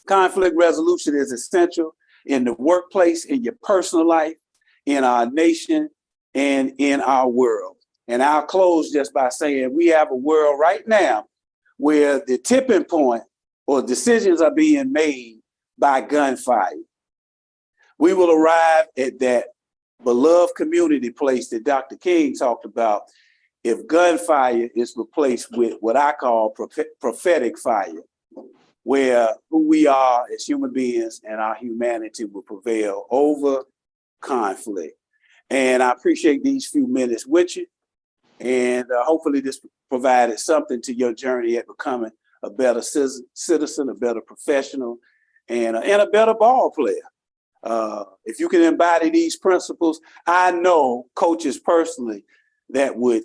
conflict resolution is essential in the workplace, in your personal life, in our nation, and in our world. And I'll close just by saying we have a world right now where the tipping point or decisions are being made by gunfire. we will arrive at that beloved community place that Dr. King talked about if gunfire is replaced with what I call prophetic fire, where who we are as human beings and our humanity will prevail over conflict. And I appreciate these few minutes with you. And hopefully this provided something to your journey at becoming a better citizen, a better professional, and a better ball player. If you can embody these principles, I know coaches personally that would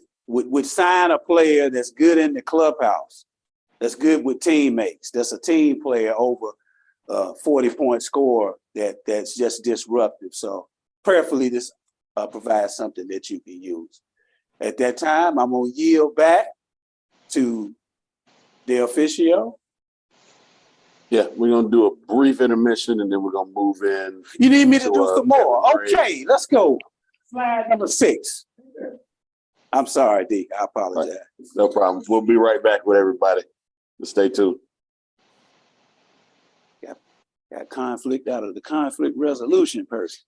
sign a player that's good in the clubhouse, that's good with teammates, that's a team player over 40-point score that's just disruptive. So prayerfully, this provides something that you can use. At that time, I'm gonna yield back to the officio. Yeah, we're gonna do a brief intermission and then we're gonna move in. You need me to to, do some more? break. Okay, let's go. Slide number 6. I'm sorry, D. I apologize. No problem. We'll be right back with everybody. Stay tuned. Got conflict out of the conflict resolution person.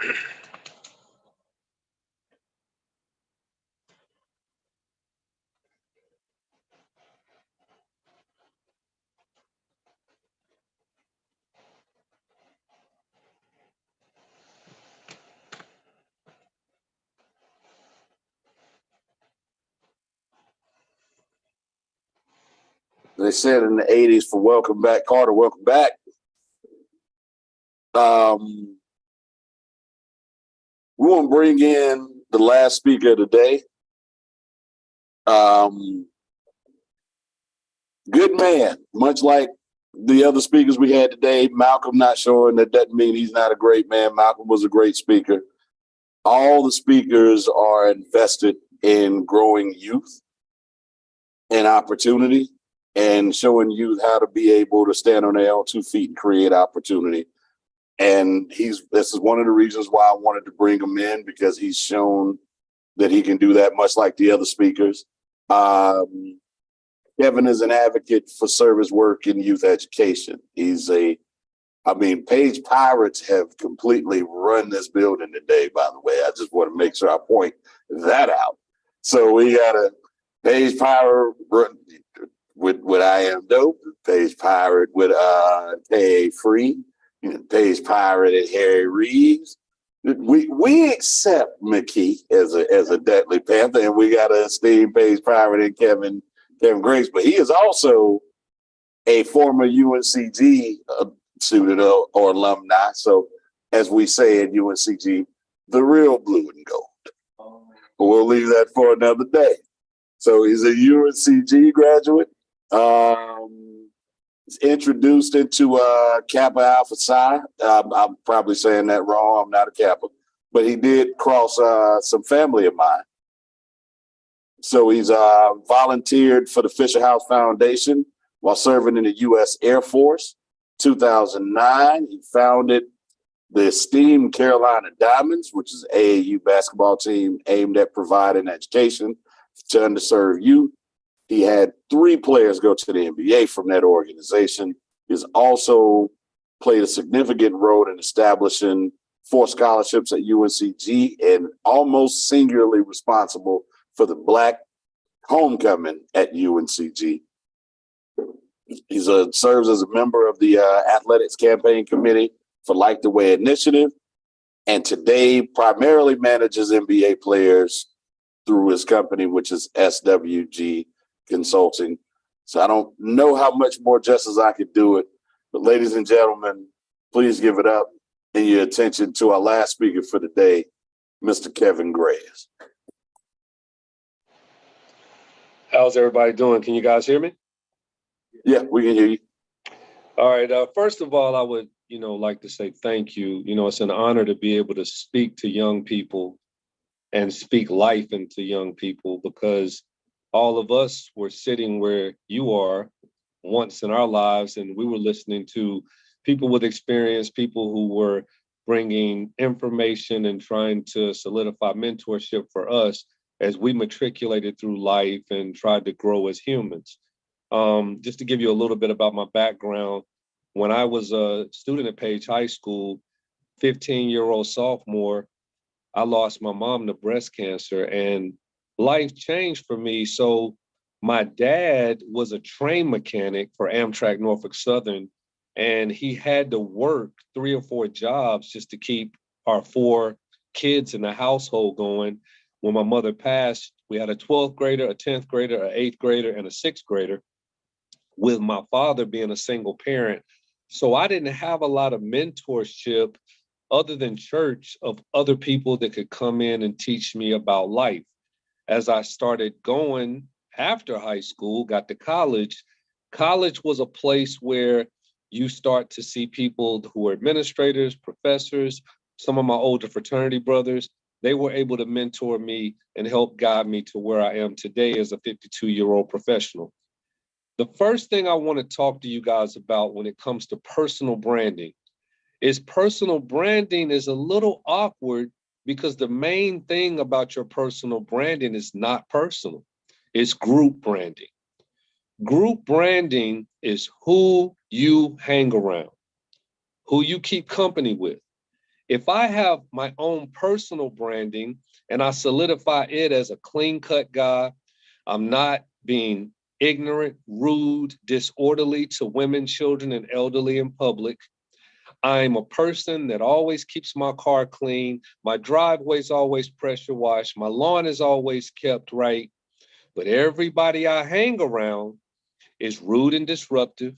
They said in the 80s for welcome back, Carter, welcome back. We want to bring in the last speaker of the day. Good man, much like the other speakers we had today. Malcolm not showing, that doesn't mean he's not a great man. Malcolm was a great speaker. All the speakers are invested in growing youth and opportunity and showing youth how to be able to stand on their own 2 feet and create opportunity. And this is one of the reasons why I wanted to bring him in, because he's shown that he can do that, much like the other speakers. Kevin is an advocate for service work in youth education. Page Pirates have completely run this building today, by the way. I just want to make sure I point that out. So we got a Page Pirate with I Am Dope, Page Pirate with K.A. Free, Page Pirate and Harry Reaves. We accept McKee as a Deadly Panther, and we got an esteemed Page Pirate and Kevin Grace, but he is also a former UNCG student or alumni. So as we say at UNCG, the real blue and gold. But we'll leave that for another day. So he's a UNCG graduate. He's introduced into Kappa Alpha Psi. I'm probably saying that wrong. I'm not a Kappa, but he did cross some family of mine. So he's volunteered for the Fisher House Foundation while serving in the U.S. Air Force. 2009, he founded the esteemed Carolina Diamonds, which is an AAU basketball team aimed at providing education to underserved youth. He had 3 players go to the NBA from that organization. He's also played a significant role in establishing 4 scholarships at UNCG and almost singularly responsible for the Black homecoming at UNCG. He serves as a member of the Athletics Campaign Committee for Like the Way initiative, and today primarily manages NBA players through his company, which is SWG Consulting. So I don't know how much more justice I could do it, but ladies and gentlemen, please give it up and your attention to our last speaker for the day, Mr. Kevin Grace. How's everybody doing? Can you guys hear me? Yeah, we can hear you. All right. First of all, I would, like to say thank you. It's an honor to be able to speak to young people and speak life into young people, because all of us were sitting where you are once in our lives, and we were listening to people with experience, people who were bringing information and trying to solidify mentorship for us as we matriculated through life and tried to grow as humans. Just to give you a little bit about my background, when I was a student at Page High School, 15-year-old sophomore, I lost my mom to breast cancer, and life changed for me. So my dad was a train mechanic for Amtrak Norfolk Southern, and he had to work 3 or 4 jobs just to keep our 4 kids in the household going. When my mother passed, we had a 12th grader, a 10th grader, an 8th grader, and a 6th grader, with my father being a single parent. So I didn't have a lot of mentorship other than church of other people that could come in and teach me about life. As I started going after high school, got to college, college was a place where you start to see people who are administrators, professors, some of my older fraternity brothers. They were able to mentor me and help guide me to where I am today as a 52-year-old professional. The first thing I want to talk to you guys about when it comes to personal branding is a little awkward, because the main thing about your personal branding is not personal. It's group branding. Group branding is who you hang around, who you keep company with. If I have my own personal branding and I solidify it as a clean-cut guy, I'm not being ignorant, rude, disorderly to women, children, and elderly in public. I'm a person that always keeps my car clean. My driveway's always pressure washed. My lawn is always kept right. But everybody I hang around is rude and disruptive.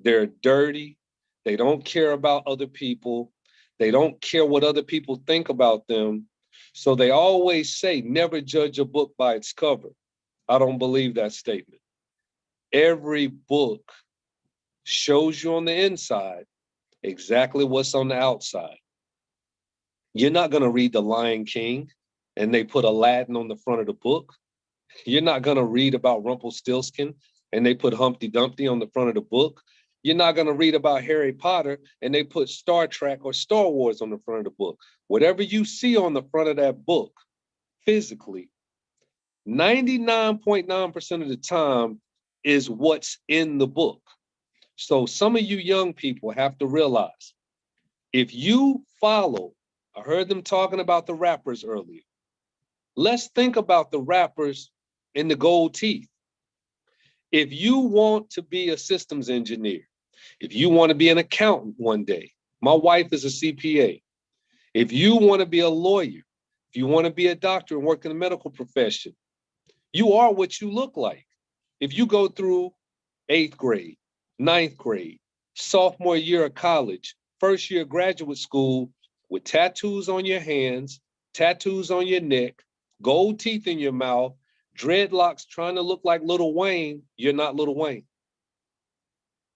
They're dirty. They don't care about other people. They don't care what other people think about them. So they always say, never judge a book by its cover. I don't believe that statement. Every book shows you on the inside exactly what's on the outside. You're not going to read The Lion King and they put Aladdin on the front of the book. You're not going to read about Rumpelstiltskin and they put Humpty Dumpty on the front of the book. You're not going to read about Harry Potter and they put Star Trek or Star Wars on the front of the book. Whatever you see on the front of that book, physically, 99.9% of the time is what's in the book. So some of you young people have to realize, if you follow, I heard them talking about the rappers earlier. Let's think about the rappers in the gold teeth. If you want to be a systems engineer, if you want to be an accountant one day, my wife is a CPA. If you want to be a lawyer, if you want to be a doctor and work in the medical profession, you are what you look like. If you go through 8th grade, 9th grade, sophomore year of college, first year of graduate school with tattoos on your hands, tattoos on your neck, gold teeth in your mouth, dreadlocks trying to look like Lil Wayne, you're not Lil Wayne.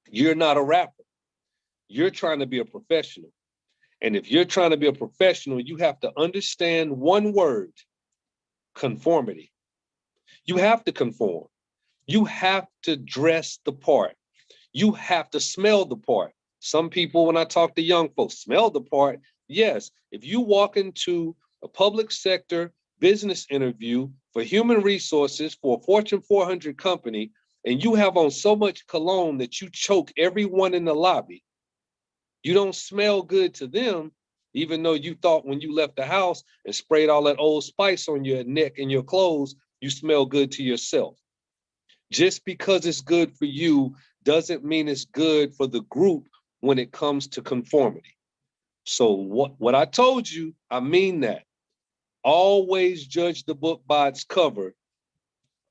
You're not a rapper. You're trying to be a professional. And if you're trying to be a professional, you have to understand one word: conformity. You have to conform. You have to dress the part. You have to smell the part. Some people, when I talk to young folks, smell the part. Yes, if you walk into a public sector business interview for human resources for a Fortune 400 company, and you have on so much cologne that you choke everyone in the lobby, you don't smell good to them, even though you thought when you left the house and sprayed all that Old Spice on your neck and your clothes, you smell good to yourself. Just because it's good for you doesn't mean it's good for the group when it comes to conformity. So what I told you, I mean that. Always judge the book by its cover.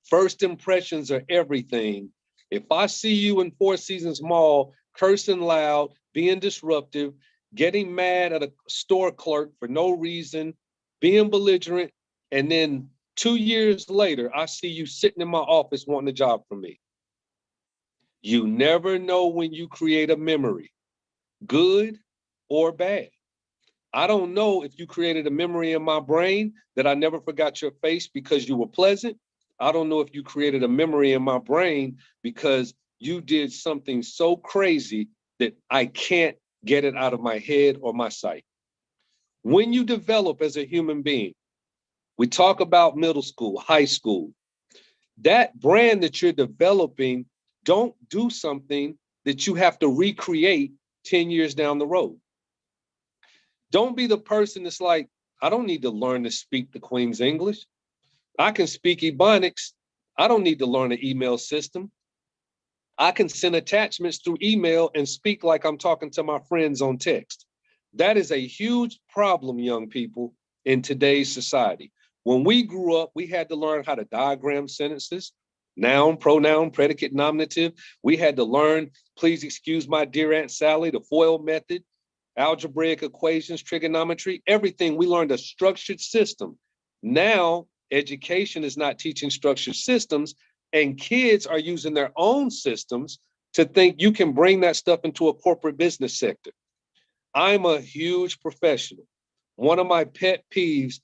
First impressions are everything. If I see you in Four Seasons Mall cursing loud, being disruptive, getting mad at a store clerk for no reason, being belligerent, and then 2 years later, I see you sitting in my office wanting a job from me. You never know when you create a memory, good or bad. I don't know if you created a memory in my brain that I never forgot your face because you were pleasant. I don't know if you created a memory in my brain because you did something so crazy that I can't get it out of my head or my sight. When you develop as a human being, we talk about middle school, high school, that brand that you're developing, don't do something that you have to recreate 10 years down the road. Don't be the person that's like, I don't need to learn to speak the Queen's English. I can speak Ebonics. I don't need to learn an email system. I can send attachments through email and speak like I'm talking to my friends on text. That is a huge problem, young people, in today's society. When we grew up, we had to learn how to diagram sentences, noun, pronoun, predicate, nominative. We had to learn, please excuse my dear Aunt Sally, the FOIL method, algebraic equations, trigonometry, everything. We learned a structured system. Now, education is not teaching structured systems, and kids are using their own systems to think you can bring that stuff into a corporate business sector. I'm a huge professional. One of my pet peeves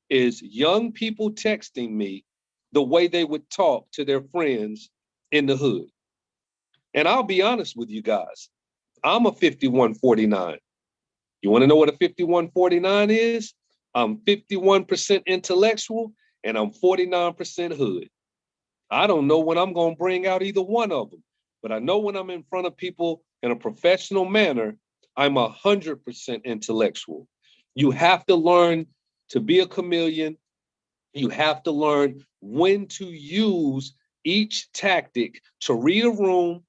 is young people texting me the way they would talk to their friends in the hood. And I'll be honest with you guys, I'm a 5149. You want to know what a 5149 is? I'm 51% intellectual and I'm 49% hood. I don't know when I'm going to bring out either one of them, but I know when I'm in front of people in a professional manner, I'm 100% intellectual. You have to learn to be a chameleon. You have to learn when to use each tactic to read a room,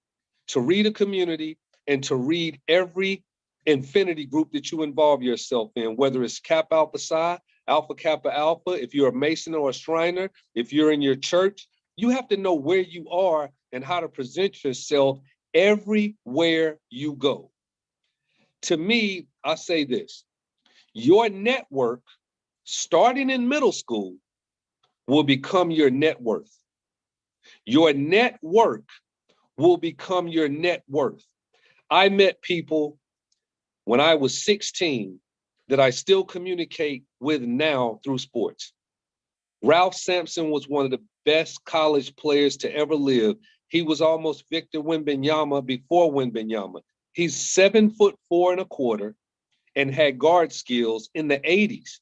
to read a community, and to read every infinity group that you involve yourself in, whether it's Kappa Alpha Psi, Alpha Kappa Alpha, if you're a Mason or a Shriner, if you're in your church, you have to know where you are and how to present yourself everywhere you go. To me, I say this, your network, starting in middle school, will become your net worth. Your network will become your net worth. I met people when I was 16 that I still communicate with now through sports. Ralph Sampson was one of the best college players to ever live. He was almost Victor Wembanyama before Wembanyama. He's 7'4¼ and had guard skills in the 80s.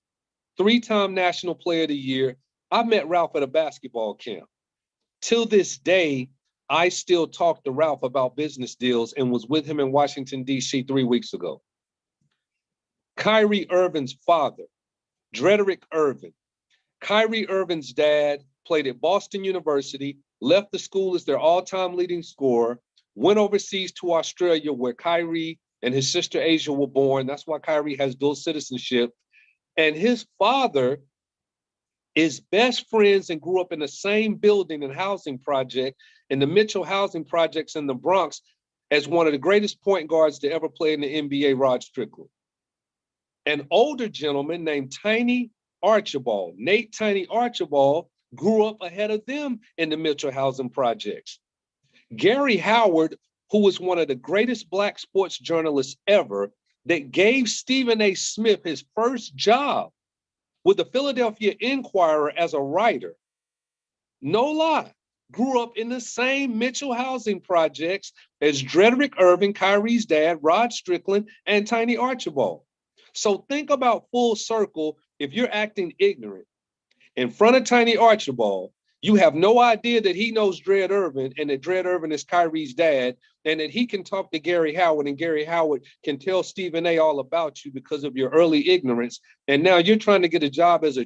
3-time National Player of the Year. I met Ralph at a basketball camp. Till this day, I still talk to Ralph about business deals and was with him in Washington, D.C. 3 weeks ago. Kyrie Irving's father, Drederick Irving. Kyrie Irving's dad played at Boston University, left the school as their all-time leading scorer, went overseas to Australia where Kyrie and his sister Asia were born. That's why Kyrie has dual citizenship. And his father is best friends and grew up in the same building and housing project in the Mitchell housing projects in the Bronx as one of the greatest point guards to ever play in the NBA, Rod Strickland. An older gentleman named Tiny Archibald, Nate Tiny Archibald, grew up ahead of them in the Mitchell housing projects. Gary Howard, who was one of the greatest Black sports journalists ever, that gave Stephen A. Smith his first job with the Philadelphia Inquirer as a writer, no lie, grew up in the same Mitchell housing projects as Drederick Irving, Kyrie's dad, Rod Strickland, and Tiny Archibald. So think about full circle. If you're acting ignorant in front of Tiny Archibald, you have no idea that he knows Dred Irving and that Dred Irving is Kyrie's dad, and that he can talk to Gary Howard and Gary Howard can tell Stephen A. all about you because of your early ignorance. And now you're trying to get a job as a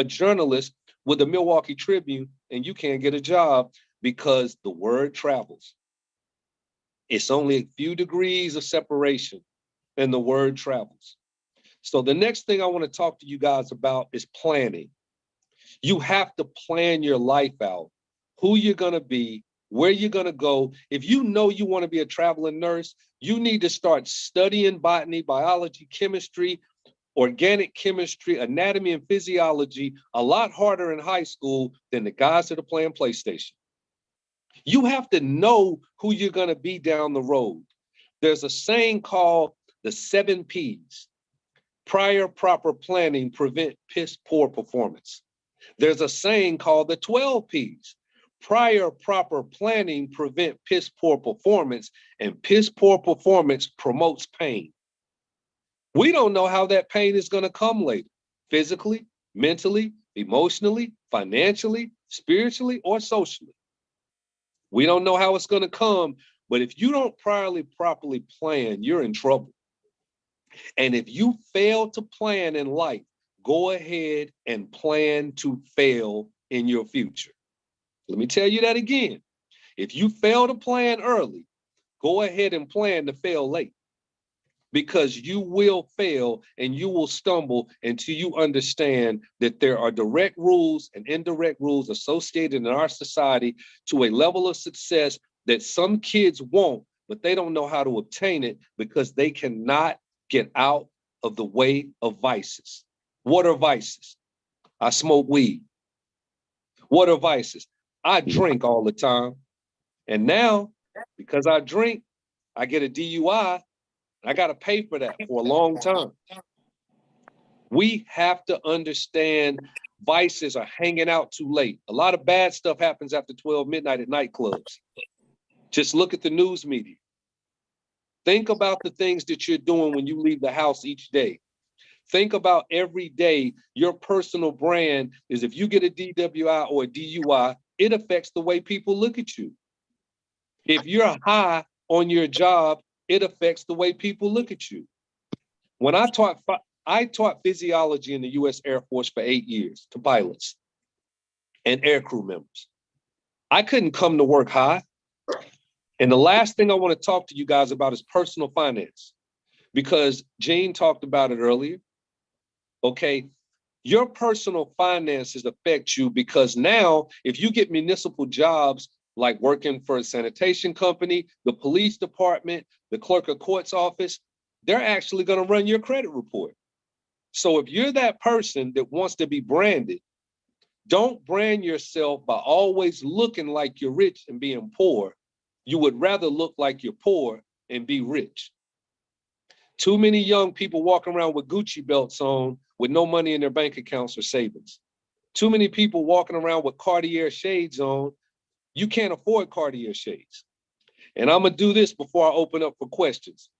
journalist with the Milwaukee Tribune, and you can't get a job because the word travels. It's only a few degrees of separation and the word travels. So the next thing I want to talk to you guys about is planning. You have to plan your life out, who you're going to be, where you're going to go. If you know you want to be a traveling nurse, you need to start studying botany, biology, chemistry, organic chemistry, anatomy, and physiology a lot harder in high school than the guys that are playing PlayStation. You have to know who you're going to be down the road. There's a saying called the 7 Ps. Prior proper planning prevent piss poor performance. There's a saying called the 12 Ps. Prior proper planning prevent piss poor performance, and piss poor performance promotes pain. We don't know how that pain is going to come later, physically, mentally, emotionally, financially, spiritually, or socially. We don't know how it's going to come, but if you don't properly plan, you're in trouble. And if you fail to plan in life, go ahead and plan to fail in your future. Let me tell you that again. If you fail to plan early, go ahead and plan to fail late, because you will fail and you will stumble until you understand that there are direct rules and indirect rules associated in our society to a level of success that some kids want, but they don't know how to obtain it because they cannot get out of the way of vices. What are vices? I smoke weed. What are vices? I drink all the time. And now, because I drink, I get a DUI. I got to pay for that for a long time. We have to understand vices are hanging out too late. A lot of bad stuff happens after 12 midnight at nightclubs. Just look at the news media. Think about the things that you're doing when you leave the house each day. Think about every day your personal brand is, if you get a DWI or a DUI, it affects the way people look at you. If you're high on your job, it affects the way people look at you. When I taught I taught physiology in the U.S. Air Force for 8 years to pilots and air crew members. I couldn't come to work high. And the last thing I want to talk to you guys about is personal finance, because Gene talked about it earlier. Okay, your personal finances affect you because now if you get municipal jobs like working for a sanitation company, the police department, the clerk of court's office, they're actually going to run your credit report. So if you're that person that wants to be branded, don't brand yourself by always looking like you're rich and being poor. You would rather look like you're poor and be rich. Too many young people walking around with Gucci belts on with no money in their bank accounts or savings. Too many people walking around with Cartier shades on. You can't afford Cartier shades. And I'm gonna do this before I open up for questions.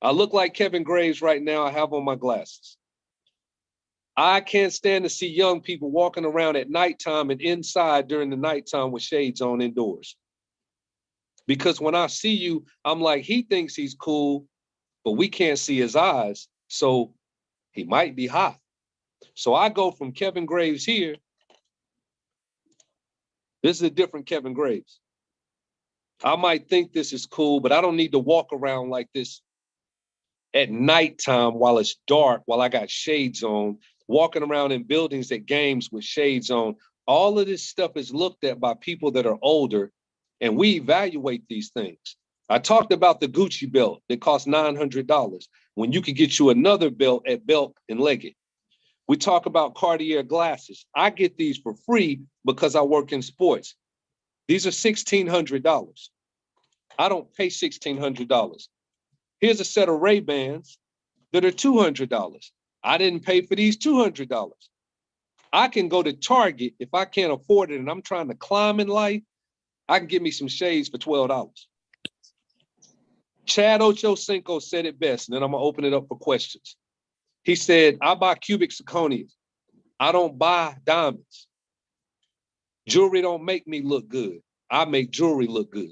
I look like Kevin Graves right now. I have on my glasses. I can't stand to see young people walking around at nighttime and inside during the nighttime with shades on indoors. Because when I see you, I'm like, he thinks he's cool, but we can't see his eyes. So he might be hot. So I go from Kevin Graves here. This is a different Kevin Graves. I might think this is cool, but I don't need to walk around like this at nighttime while it's dark, while I got shades on, walking around in buildings at games with shades on. All of this stuff is looked at by people that are older, and we evaluate these things. I talked about the Gucci belt that costs $900 when you could get you another belt at Belk and Leggett. We talk about Cartier glasses. I get these for free because I work in sports. These are $1,600. I don't pay $1,600. Here's a set of Ray-Bans that are $200. I didn't pay for these $200. I can go to Target if I can't afford it and I'm trying to climb in life. I can get me some shades for $12. Chad Ochocinco said it best, and then I'm gonna open it up for questions. He said, I buy cubic zirconias. I don't buy diamonds. Jewelry don't make me look good. I make jewelry look good.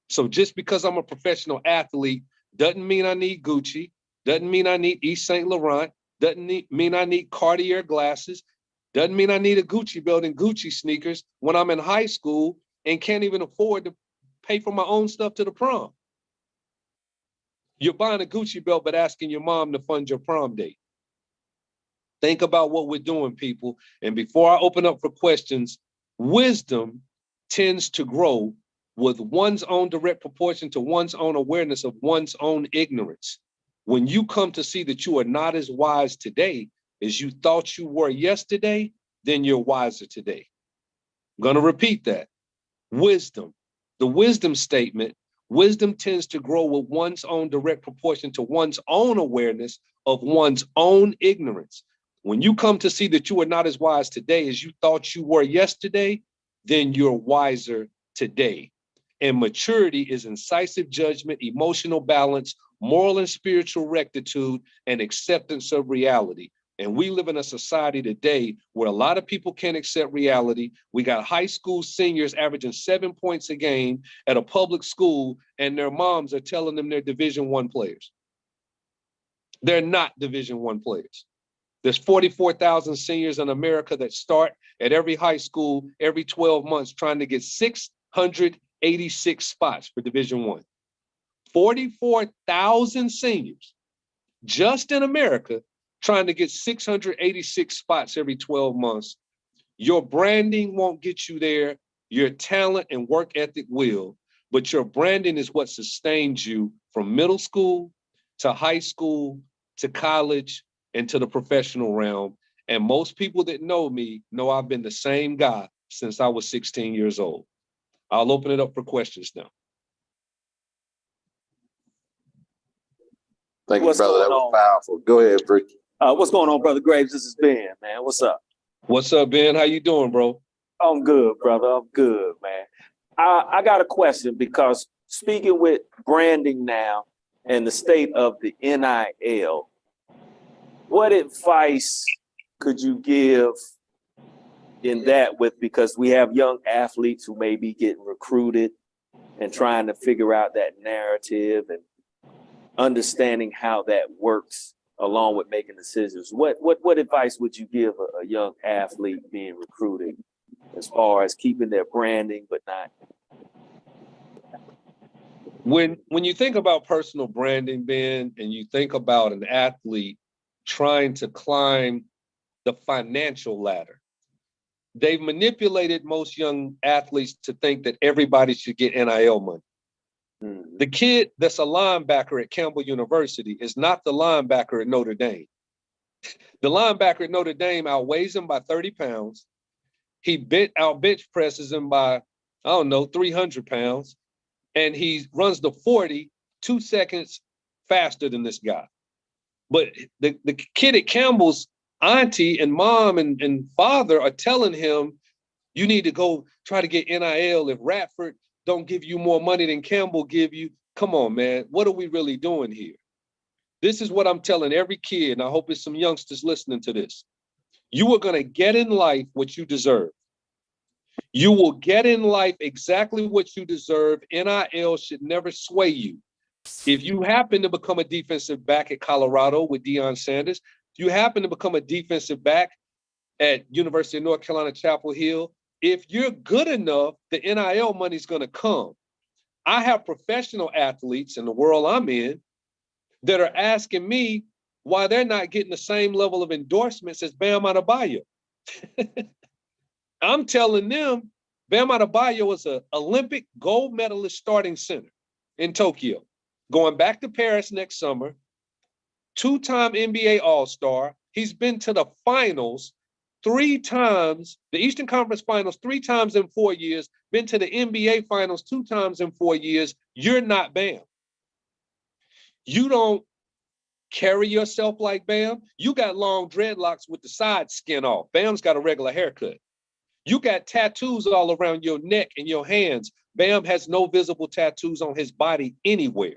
So just because I'm a professional athlete doesn't mean I need Gucci, doesn't mean I need Yves Saint Laurent, doesn't mean I need Cartier glasses, doesn't mean I need a Gucci belt and Gucci sneakers when I'm in high school and can't even afford to pay for my own stuff to the prom. You're buying a Gucci belt, but asking your mom to fund your prom date. Think about what we're doing, people. And before I open up for questions, wisdom tends to grow with one's own direct proportion to one's own awareness of one's own ignorance. When you come to see that you are not as wise today as you thought you were yesterday, then you're wiser today. I'm going to repeat that. Wisdom, the wisdom statement, wisdom tends to grow with one's own direct proportion to one's own awareness of one's own ignorance. When you come to see that you are not as wise today as you thought you were yesterday, then you're wiser today. And maturity is incisive judgment, emotional balance, moral and spiritual rectitude, and acceptance of reality. And we live in a society today where a lot of people can't accept reality. We got high school seniors averaging 7 points a game at a public school, and their moms are telling them they're Division I players. They're not Division I players. There's 44,000 seniors in America that start at every high school every 12 months trying to get 686 spots for Division I. 44,000 seniors just in America trying to get 686 spots every 12 months. Your branding won't get you there. Your talent and work ethic will, but your branding is what sustains you from middle school to high school to college and to the professional realm. And most people that know me know I've been the same guy since I was 16 years old. I'll open it up for questions now. Thank you, What's brother. That going was on? powerful. Go ahead, Ricky. What's going on, Brother Graves? This is Ben, man. What's up? What's up, Ben? How you doing, bro? I'm good, brother. I'm good, man. I got a question because speaking with branding now and the state of the NIL, what advice could you give in that because we have young athletes who may be getting recruited and trying to figure out that narrative and understanding how that works along with making decisions. What advice would you give a young athlete being recruited as far as keeping their branding, but not? When you think about personal branding, Ben, and you think about an athlete trying to climb the financial ladder, they've manipulated most young athletes to think that everybody should get NIL money. Mm-hmm. The kid that's a linebacker at Campbell University is not the linebacker at Notre Dame. The linebacker at Notre Dame outweighs him by 30 pounds. He bench presses him by, 300 pounds. And he runs the 40 2 seconds faster than this guy. But the kid at Campbell's auntie and mom and father are telling him, you need to go try to get NIL. If Radford don't give you more money than Campbell give you, come on, man, what are we really doing here? This is what I'm telling every kid, and I hope it's some youngsters listening to this. You are gonna get in life what you deserve. You will get in life exactly what you deserve. NIL should never sway you. If you happen to become a defensive back at Colorado with Deion Sanders, you happen to become a defensive back at University of North Carolina, Chapel Hill, if you're good enough, the NIL money's gonna come. I have professional athletes in the world I'm in that are asking me why they're not getting the same level of endorsements as Bam Adebayo. I'm telling them, Bam Adebayo is an Olympic gold medalist starting center in Tokyo, going back to Paris next summer, 2-time NBA All-Star. He's been to the finals 3 times, the Eastern Conference Finals 3 times in 4 years, been to the NBA Finals 2 times in 4 years. You're not Bam. You don't carry yourself like Bam. You got long dreadlocks with the side skin off. Bam's got a regular haircut. You got tattoos all around your neck and your hands. Bam has no visible tattoos on his body anywhere.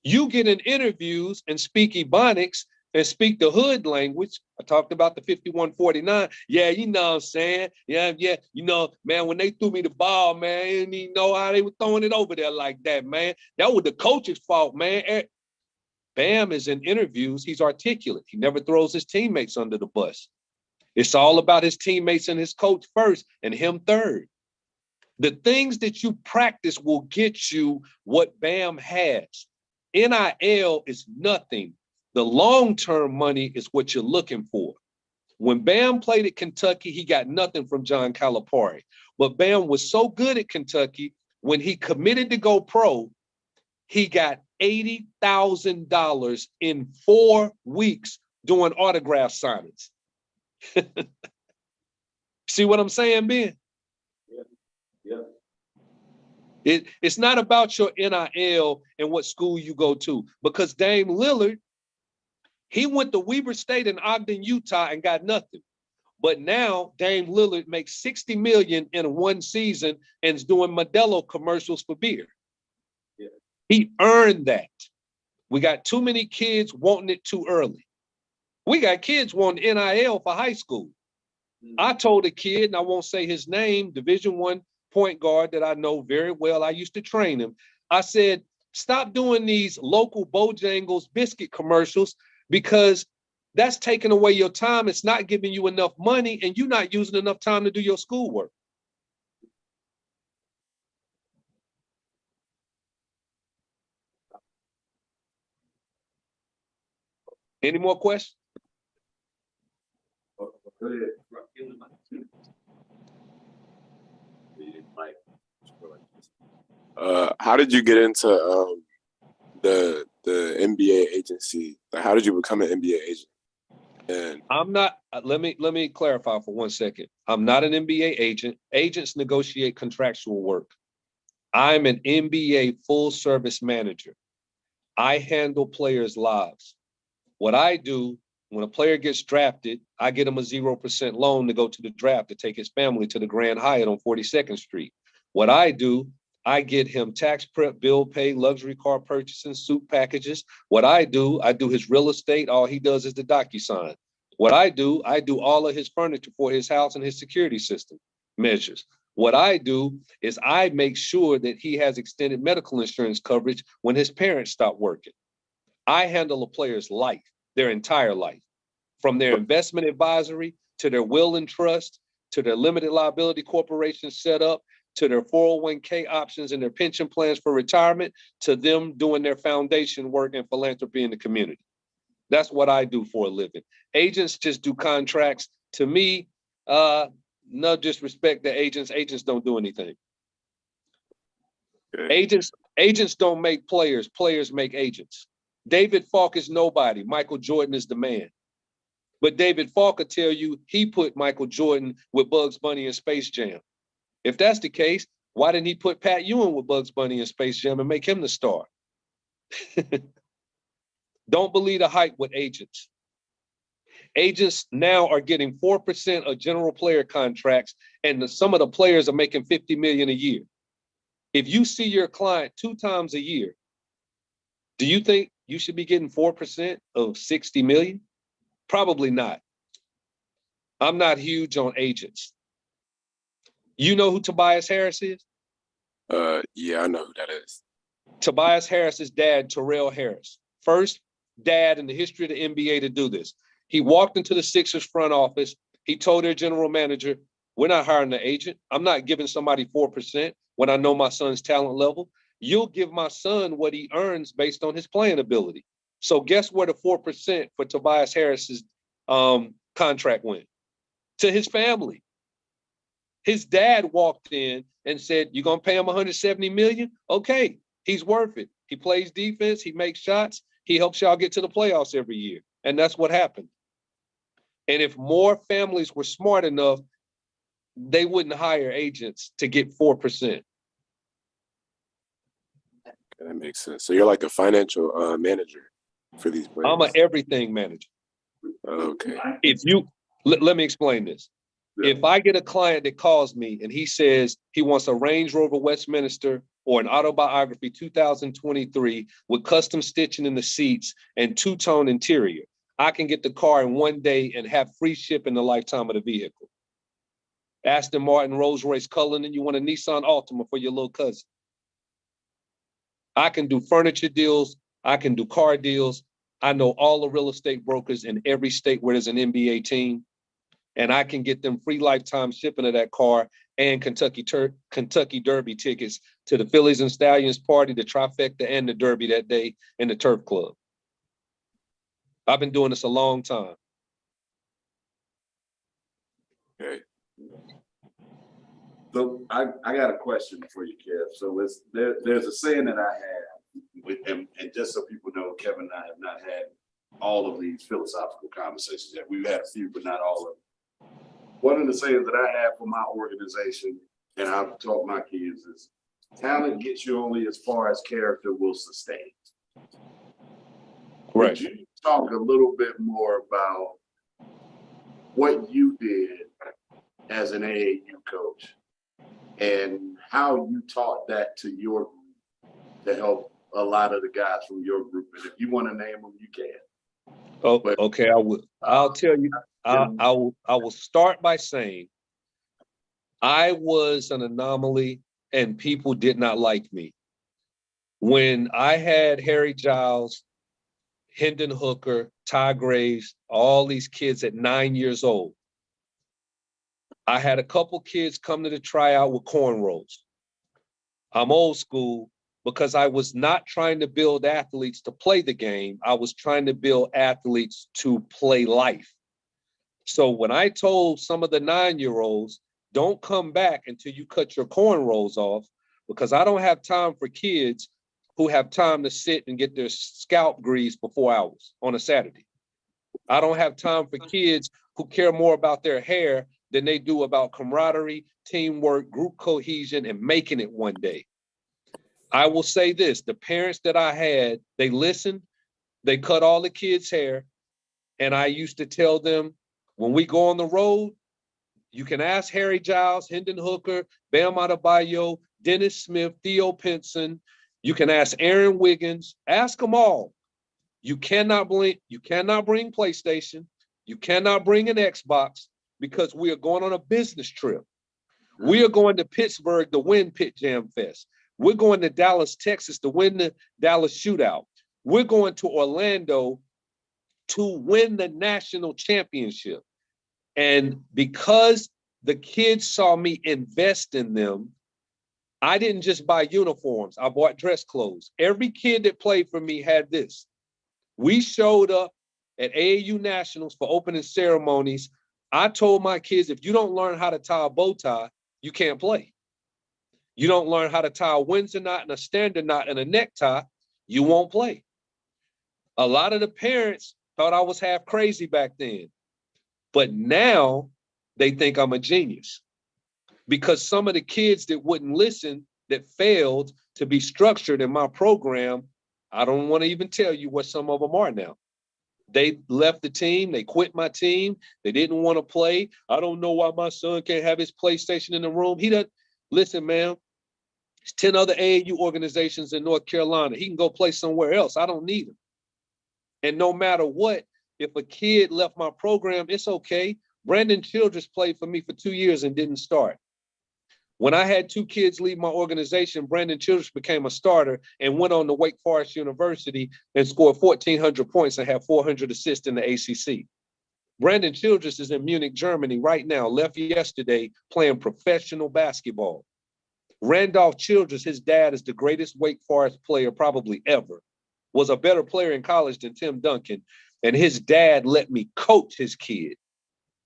You get in interviews and speak Ebonics and speak the hood language. I talked about the 5149. Yeah, you know what I'm saying? Yeah. You know, man, when they threw me the ball, man, I didn't even know how they were throwing it over there like that, man. That was the coach's fault, man. Bam is in interviews. He's articulate. He never throws his teammates under the bus. It's all about his teammates and his coach first and him third. The things that you practice will get you what Bam has. NIL is nothing. The long-term money is what you're looking for. When Bam played at Kentucky, he got nothing from John Calipari. But Bam was so good at Kentucky, when he committed to go pro, he got $80,000 in 4 weeks doing autograph signings. See what I'm saying, Ben? Yeah. It's not about your NIL and what school you go to, because Dame Lillard, he went to Weber State in Ogden, Utah, and got nothing. But now Dame Lillard makes $60 million in 1 season and is doing Modelo commercials for beer. Yeah. He earned that. We got too many kids wanting it too early. We got kids wanting NIL for high school. I told a kid, and I won't say his name, Division I point guard that I know very well. I used to train him. I said, stop doing these local Bojangles biscuit commercials, because that's taking away your time. It's not giving you enough money, and you're not using enough time to do your schoolwork. Any more questions? How did you get into the NBA agency? Like, how did you become an NBA agent? And I'm not, let me clarify for 1 second. I'm not an NBA agent. Agents negotiate contractual work. I'm an NBA full service manager. I handle players' lives. What I do, when a player gets drafted, I get him a 0% loan to go to the draft to take his family to the Grand Hyatt on 42nd Street. What I do, I get him tax prep, bill pay, luxury car purchasing, suit packages. What I do his real estate. All he does is the DocuSign. What I do all of his furniture for his house and his security system measures. What I do is I make sure that he has extended medical insurance coverage when his parents stop working. I handle a player's life. their entire life, from their investment advisory to their will and trust, to their limited liability corporation set up, to their 401k options and their pension plans for retirement, to them doing their foundation work and philanthropy in the community. That's what I do for a living. Agents just do contracts. To me, no disrespect to agents. Agents don't do anything. Okay. Agents don't make players. Players make agents. David Falk is nobody. Michael Jordan is the man. But David Falk could tell you he put Michael Jordan with Bugs Bunny in Space Jam. If that's the case, why didn't he put Pat Ewing with Bugs Bunny in Space Jam and make him the star? Don't believe the hype with agents. Agents now are getting 4% of general player contracts, and some of the players are making $50 million a year. If you see your client 2 times a year, do you think you should be getting 4% of 60 million? Probably not. I'm not huge on agents. You know who Tobias Harris is? Yeah, I know who that is. Tobias Harris's dad, Terrell Harris. First dad in the history of the NBA to do this. He walked into the Sixers front office. He told their general manager, we're not hiring an agent. I'm not giving somebody 4% when I know my son's talent level. You'll give my son what he earns based on his playing ability. So guess where the 4% for Tobias Harris's contract went? To his family. His dad walked in and said, you're going to pay him $170 million? Okay, he's worth it. He plays defense. He makes shots. He helps y'all get to the playoffs every year. And that's what happened. And if more families were smart enough, they wouldn't hire agents to get 4%. That makes sense. So you're like a financial manager for these players. I'm an everything manager. Okay. If you, let me explain this. If I get a client that calls me and he says he wants a Range Rover Westminster or an Autobiography 2023 with custom stitching in the seats and two-tone interior, I can get the car in one day and have free shipping the lifetime of the vehicle. Aston Martin, Rolls-Royce, Cullinan, you want a Nissan Altima for your little cousin. I can do furniture deals. I can do car deals. I know all the real estate brokers in every state where there's an NBA team. And I can get them free lifetime shipping of that car and Kentucky Derby tickets to the Phillies and Stallions party, the trifecta, and the Derby that day in the Turf Club. I've been doing this a long time. Okay. So I got a question for you, Kev. So there's a saying that I have with him, and just so people know, Kevin and I have not had all of these philosophical conversations yet. We've had a few, but not all of them. One of the sayings that I have for my organization, and I've taught my kids, is talent gets you only as far as character will sustain. Right. Could you talk a little bit more about what you did as an AAU coach and how you taught that to your group to help a lot of the guys from your group? And if you want to name them, you can. Oh, okay, I will. I'll tell you. I will start by saying I was an anomaly and people did not like me. When I had Harry Giles, Hendon Hooker, Ty Graves, all these kids at 9 years old, I had a couple kids come to the tryout with cornrows. I'm old school because I was not trying to build athletes to play the game. I was trying to build athletes to play life. So when I told some of the 9-year-olds, don't come back until you cut your cornrows off, because I don't have time for kids who have time to sit and get their scalp greased for 4 hours on a Saturday. I don't have time for kids who care more about their hair than they do about camaraderie, teamwork, group cohesion, and making it one day. I will say this, the parents that I had, they listened, they cut all the kids' hair, and I used to tell them, when we go on the road, you can ask Harry Giles, Hendon Hooker, Bam Adebayo, Dennis Smith, Theo Pinson. You can ask Aaron Wiggins. Ask them all. You cannot bring PlayStation. You cannot bring an Xbox because we are going on a business trip. We are going to Pittsburgh to win Pit Jam Fest. We're going to Dallas, Texas to win the Dallas Shootout. We're going to Orlando to win the national championship. And because the kids saw me invest in them, I didn't just buy uniforms. I bought dress clothes. Every kid that played for me had this. We showed up at AAU Nationals for opening ceremonies. I told my kids, if you don't learn how to tie a bow tie, you can't play. You don't learn how to tie a Windsor knot and a standard knot and a necktie, you won't play. A lot of the parents thought I was half crazy back then, but now they think I'm a genius because some of the kids that wouldn't listen, that failed to be structured in my program, I don't want to even tell you what some of them are now. They left the team, they quit my team, they didn't want to play. I don't know why my son can't have his PlayStation in the room. He doesn't, listen, man, there's 10 other AAU organizations in North Carolina. He can go play somewhere else. I don't need him. And no matter what, if a kid left my program, it's okay. Brandon Childress played for me for 2 years and didn't start. When I had 2 kids leave my organization, Brandon Childress became a starter and went on to Wake Forest University and scored 1,400 points and had 400 assists in the ACC. Brandon Childress is in Munich, Germany right now, left yesterday playing professional basketball. Randolph Childress, his dad is the greatest Wake Forest player probably ever, was a better player in college than Tim Duncan, and his dad let me coach his kid.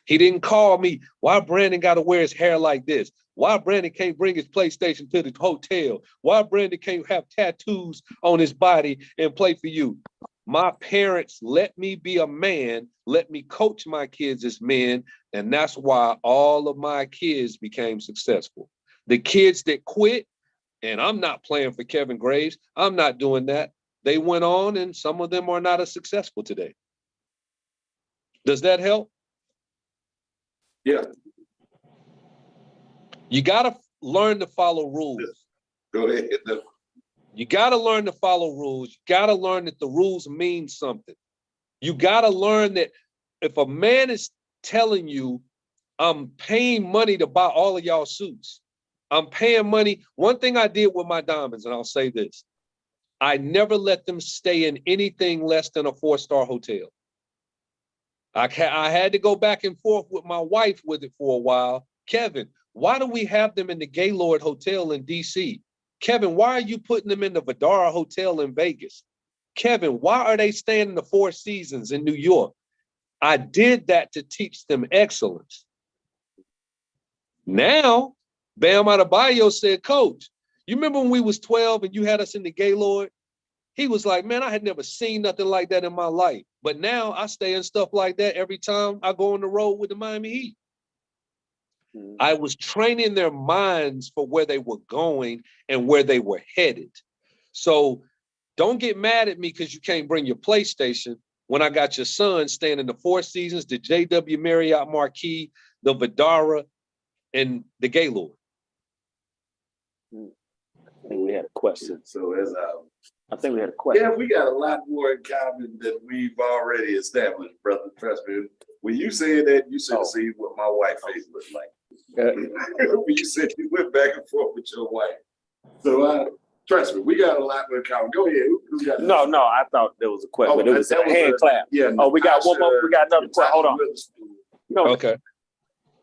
He didn't call me, why Brandon got to wear his hair like this? Why Brandon can't bring his PlayStation to the hotel? Why Brandon can't have tattoos on his body and play for you? My parents let me be a man, let me coach my kids as men, and that's why all of my kids became successful. The kids that quit, and I'm not playing for Kevin Graves, I'm not doing that. They went on, and some of them are not as successful today. Does that help? Yeah, You got to learn to follow rules. go ahead. You got to learn to follow rules. You got to learn that the rules mean something. You got to learn that if a man is telling you, I'm paying money to buy all of y'all suits, I'm paying money. One thing I did with my diamonds, and I'll say this, I never let them stay in anything less than a 4-star hotel. I had to go back and forth with my wife with it for a while. Kevin, why do we have them in the Gaylord Hotel in DC? Kevin, why are you putting them in the Vdara Hotel in Vegas? Kevin, why are they staying in the Four Seasons in New York? I did that to teach them excellence. Now, Bam Adebayo said, Coach, you remember when we was 12 and you had us in the Gaylord? He was like, man, I had never seen nothing like that in my life. But now I stay in stuff like that every time I go on the road with the Miami Heat. I was training their minds for where they were going and where they were headed. So don't get mad at me because you can't bring your PlayStation when I got your son staying in the Four Seasons, the JW Marriott Marquis, the Vdara, and the Gaylord. I think we had a question. So as I think we had a question. yeah, we got a lot more in common than we've already established, brother. Trust me. When you said that, you should have seen what my wife's face looked like. When you said you went back and forth with your wife. So trust me, we got a lot more in common. Go ahead. Who got No, I thought there was a question, but it was a that hand clap. Yeah. Oh, we got one more. We got another question. Hold on. No, Okay.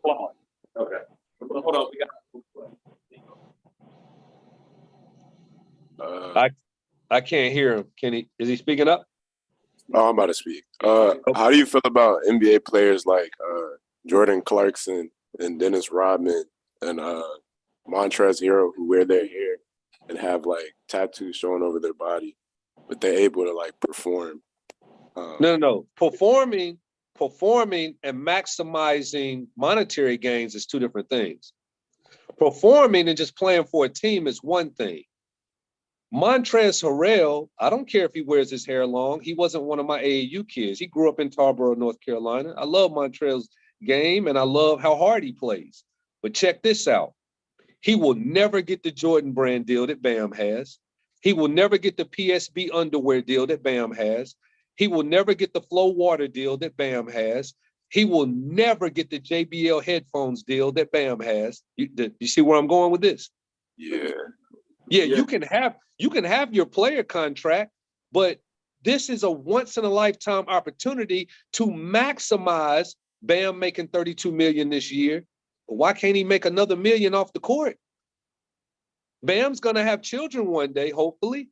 hold on. Okay. Hold on. We got. I can't hear him. Is he speaking up? Oh, I'm about to speak. How do you feel about NBA players like Jordan Clarkson and Dennis Rodman and Montrezl Harrell who wear their hair and have like tattoos showing over their body, but they're able to like perform? No. Performing and maximizing monetary gains is two different things. Performing and just playing for a team is one thing. Montrezl Harrell, I don't care if he wears his hair long. He wasn't one of my AAU kids. He grew up in Tarboro, North Carolina. I love Montrezl's game and I love how hard he plays. But check this out. He will never get the Jordan brand deal that Bam has. He will never get the PSB underwear deal that Bam has. He will never get the Flow Water deal that Bam has. He will never get the JBL headphones deal that Bam has. You see where I'm going with this? Yeah. Yeah, you can have your player contract, but this is a once in a lifetime opportunity to maximize Bam making 32 million this year. Why can't he make another million off the court? Bam's gonna have children one day, hopefully.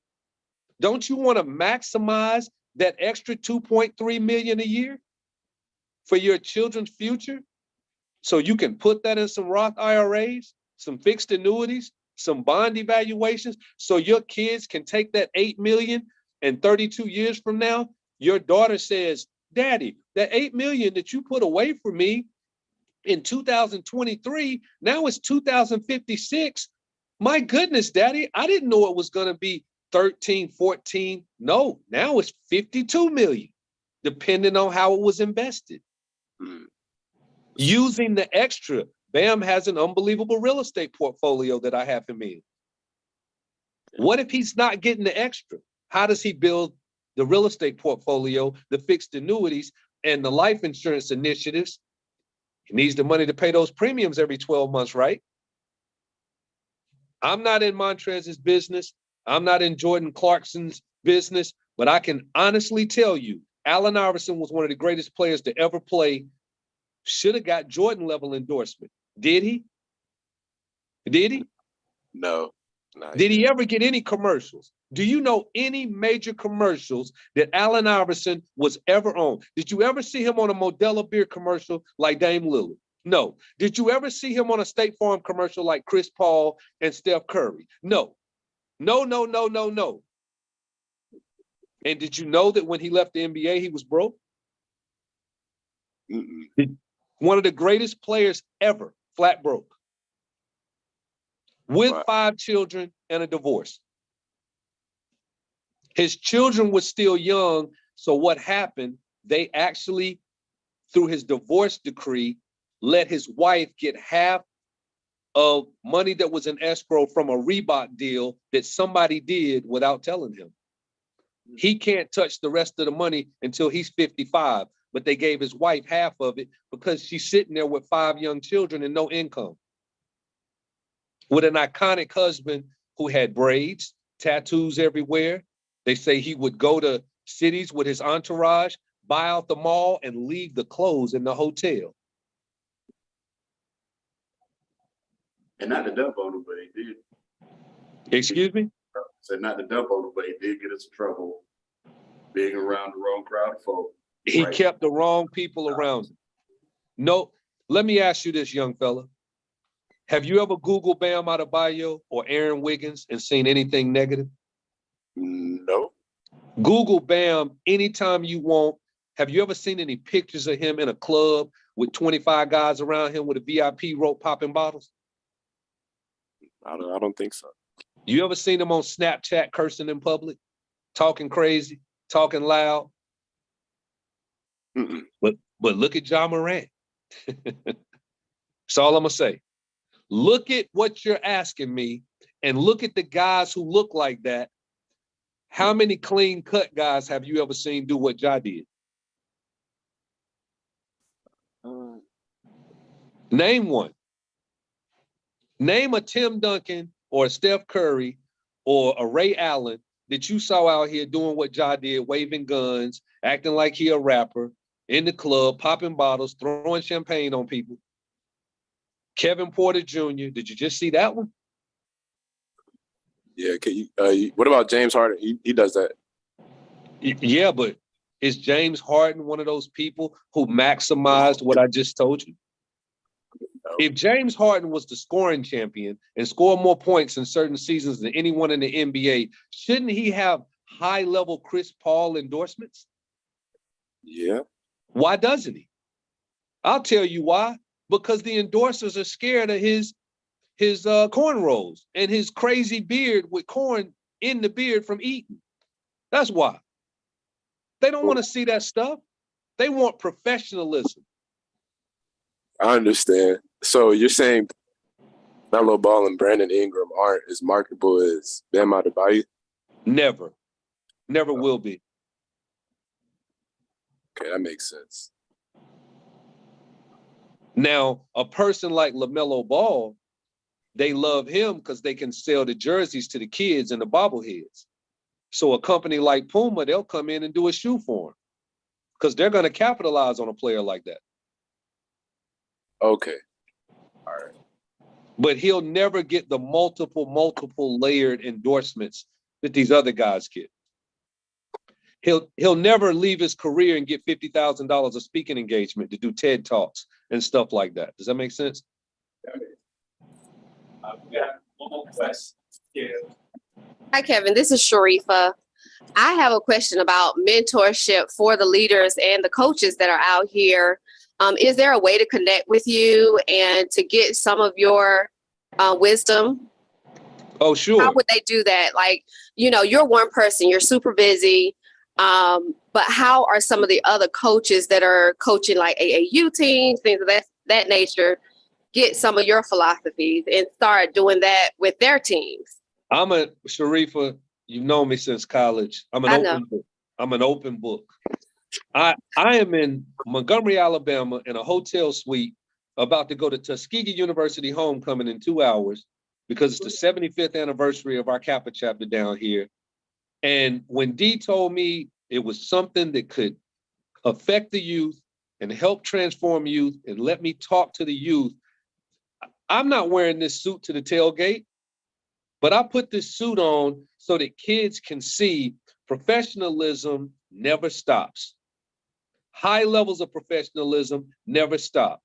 Don't you want to maximize that extra 2.3 million a year for your children's future? So you can put that in some Roth IRAs, some fixed annuities, some bond evaluations, so your kids can take that 8 million and 32 years from now, your daughter says, Daddy, that 8 million that you put away for me in 2023, now it's 2056. My goodness, Daddy, I didn't know it was going to be 13, 14. No, now it's 52 million, depending on how it was invested. Using the extra, Bam has an unbelievable real estate portfolio that I have him in. What if he's not getting the extra? How does he build the real estate portfolio, the fixed annuities, and the life insurance initiatives? He needs the money to pay those premiums every 12 months, right? I'm not in Montrez's business. I'm not in Jordan Clarkson's business, but I can honestly tell you, Allen Iverson was one of the greatest players to ever play. Should have got Jordan level endorsement. Did he? Did he? No. Did he ever get any commercials? Do you know any major commercials that Allen Iverson was ever on? Did you ever see him on a Modelo beer commercial like Dame Lillard? No. Did you ever see him on a State Farm commercial like Chris Paul and Steph Curry? No. No, no, no, no, no. And did you know that when he left the NBA, he was broke? One of the greatest players ever, flat broke. With 5 children and a divorce. His children were still young, so what happened, they actually, through his divorce decree, let his wife get half of money that was in escrow from a Reebok deal that somebody did without telling him. He can't touch the rest of the money until he's 55, but they gave his wife half of it because she's sitting there with 5 young children and no income. With an iconic husband who had braids, tattoos everywhere. They say he would go to cities with his entourage, buy out the mall, and leave the clothes in the hotel. And not to dump on him, but he did. Excuse me? Said not to dump on him, but he did get us in trouble being around the wrong crowd of folk. He Right. kept the wrong people around him. No, let me ask you this, young fella. Have you ever Googled Bam Adebayo or Aaron Wiggins and seen anything negative? No. Google Bam anytime you want. Have you ever seen any pictures of him in a club with 25 guys around him with a VIP rope popping bottles? I don't think so. You ever seen him on Snapchat cursing in public, talking crazy, talking loud? But look at Ja Morant. That's all I'm gonna say. Look at what you're asking me and look at the guys who look like that. How many clean cut guys have you ever seen do what Ja did? Name one. Name a Tim Duncan or a Steph Curry or a Ray Allen that you saw out here doing what Ja did, waving guns, acting like he a rapper, in the club, popping bottles, throwing champagne on people. Kevin Porter Jr., did you just see that one? Yeah. What about James Harden? He does that. Yeah, but is James Harden one of those people who maximized what I just told you? No. If James Harden was the scoring champion and scored more points in certain seasons than anyone in the NBA, shouldn't he have high-level Chris Paul endorsements? Yeah. Why doesn't he? I'll tell you why. Because the endorsers are scared of his cornrows and his crazy beard with corn in the beard from eating. That's why. They don't want to see that stuff. They want professionalism. I understand. So you're saying Melo Ball and Brandon Ingram aren't as marketable as Bam Adebayo? Never. Never will be. Okay, that makes sense. Now, a person like LaMelo Ball, they love him because they can sell the jerseys to the kids and the bobbleheads. So a company like Puma, they'll come in and do a shoe for him because they're going to capitalize on a player like that. Okay. But he'll never get the multiple layered endorsements that these other guys get. He'll never leave his career and get $50,000 of speaking engagement to do TED Talks and stuff like that. Does that make sense? We got one more question. Yeah. Hi, Kevin. This is Sharifa. I have a question about mentorship for the leaders and the coaches that are out here. Is there a way to connect with you and to get some of your wisdom? Oh, sure. How would they do that? Like, you know, you're one person, you're super busy. But how are some of the other coaches that are coaching like AAU teams, things of that nature, get some of your philosophies and start doing that with their teams? Sharifa, you've known me since college. I'm an open book. I'm an open book. I am in Montgomery, Alabama, in a hotel suite, about to go to Tuskegee University homecoming in 2 hours because it's the 75th anniversary of our Kappa chapter down here. And when D told me it was something that could affect the youth and help transform youth and let me talk to the youth, I'm not wearing this suit to the tailgate, but I put this suit on so that kids can see professionalism never stops. High levels of professionalism never stop.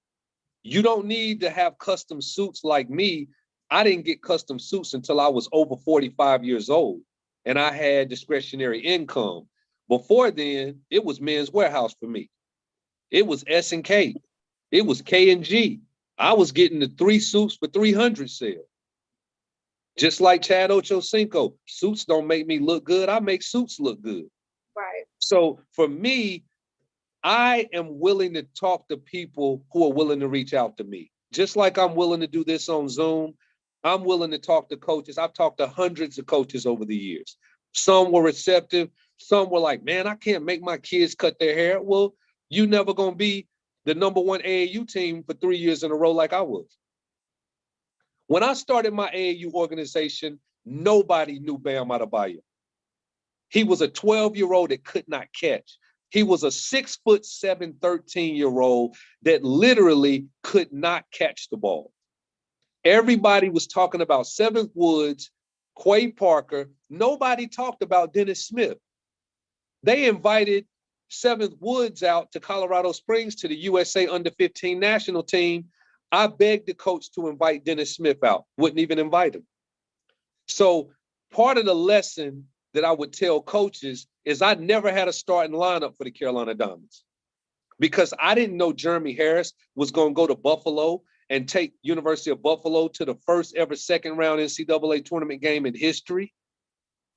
You don't need to have custom suits like me. I didn't get custom suits until I was over 45 years old and I had discretionary income. Before then, it was Men's Warehouse for me. It was S&K. It was K&G. I was getting the 3 suits for $300 sale. Just like Chad Ochocinco, suits don't make me look good. I make suits look good. Right. So for me, I am willing to talk to people who are willing to reach out to me. Just like I'm willing to do this on Zoom, I'm willing to talk to coaches. I've talked to hundreds of coaches over the years. Some were receptive. Some were like, man, I can't make my kids cut their hair. Well, you never gonna be the #1 AAU team for 3 years in a row like I was. When I started my AAU organization, nobody knew Bam Adebayo. He was a 12-year-old that could not catch. He was a 6'7", 13-year-old that literally could not catch the ball. Everybody was talking about Seventh Woods, Quay Parker. Nobody talked about Dennis Smith. They invited Seventh Woods out to Colorado Springs to the USA Under-15 national team. I begged the coach to invite Dennis Smith out, wouldn't even invite him. So part of the lesson that I would tell coaches is I never had a starting lineup for the Carolina Diamonds because I didn't know Jeremy Harris was going to go to Buffalo and take University of Buffalo to the first ever second round NCAA tournament game in history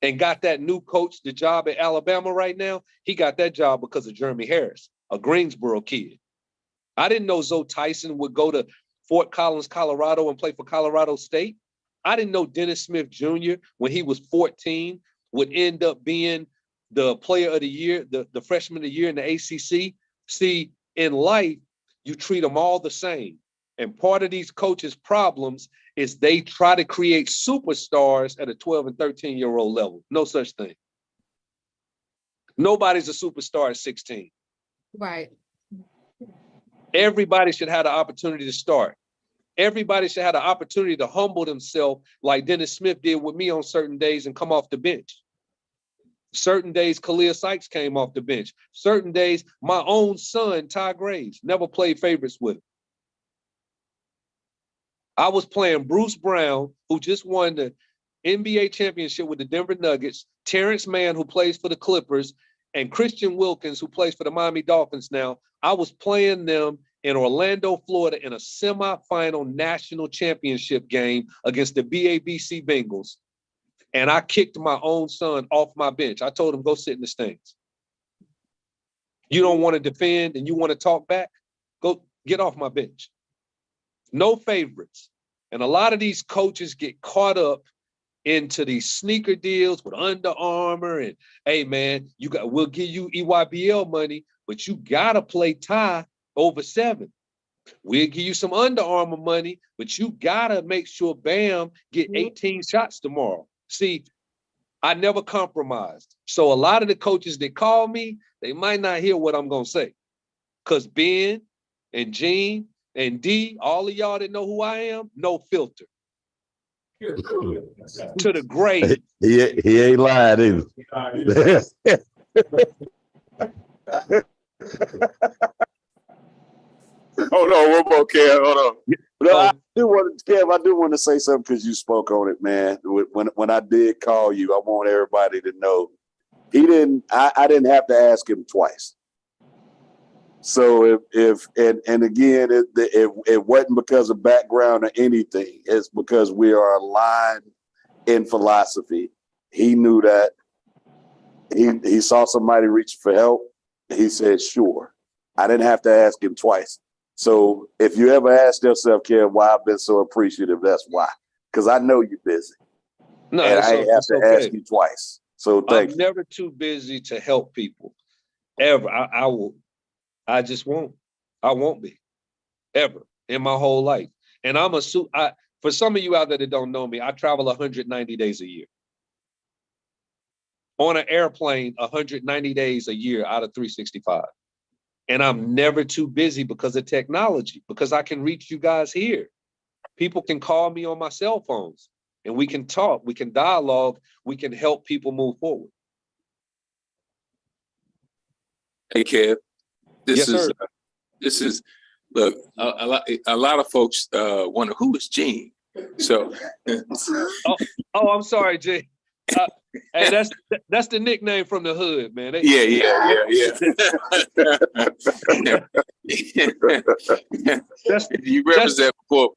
and got that new coach the job at Alabama right now. He got that job because of Jeremy Harris, a Greensboro kid. I didn't know Zoe Tyson would go to Fort Collins, Colorado and play for Colorado State. I didn't know Dennis Smith Jr., when he was 14, would end up being the player of the year, the freshman of the year in the ACC. See, in life, you treat them all the same. And part of these coaches' problems is they try to create superstars at a 12 and 13-year-old level. No such thing. Nobody's a superstar at 16. Right. Everybody should have the opportunity to start. Everybody should have the opportunity to humble themselves like Dennis Smith did with me on certain days and come off the bench. Certain days, Khalil Sykes came off the bench. Certain days, my own son, Ty Graves, never played favorites with him. I was playing Bruce Brown, who just won the NBA championship with the Denver Nuggets, Terrence Mann, who plays for the Clippers, and Christian Wilkins, who plays for the Miami Dolphins now. I was playing them in Orlando, Florida, in a semifinal national championship game against the BABC Bengals. And I kicked my own son off my bench. I told him, go sit in the stands. You don't want to defend and you want to talk back? Go get off my bench. No favorites. And a lot of these coaches get caught up into these sneaker deals with Under Armour and, hey man, we'll give you EYBL money, but you gotta play Ty over 7. We'll give you some Under Armour money, but you gotta make sure Bam get 18 shots tomorrow. See, I never compromised. So a lot of the coaches that call me, they might not hear what I'm gonna say. Cause Ben and Gene and D, all of y'all that know who I am, no filter. To the grave. He ain't lying either. Hold on, one more, Kev. Hold on. No, I do want to say something because you spoke on it, man. When I did call you, I want everybody to know I didn't have to ask him twice. So if again, it wasn't because of background or anything. It's because we are aligned in philosophy. He knew that. He saw somebody reaching for help. He said, sure. I didn't have to ask him twice. So if you ever ask yourself, Kev, why I've been so appreciative, that's why. Because I know you're busy. No, and I ain't have to ask you twice. So thank you. I'm never too busy to help people. Ever. I just won't. I won't be. Ever. In my whole life. And for some of you out there that don't know me, I travel 190 days a year. On an airplane, 190 days a year out of 365. And I'm never too busy because of technology, because I can reach you guys here. People can call me on my cell phones and we can talk, we can dialogue, we can help people move forward. Hey, Kev, Yes, sir. this is, look, a lot of folks wonder who is Gene. So, oh, I'm sorry, Jay. Hey, that's the nickname from the hood, man. Yeah. You represent before,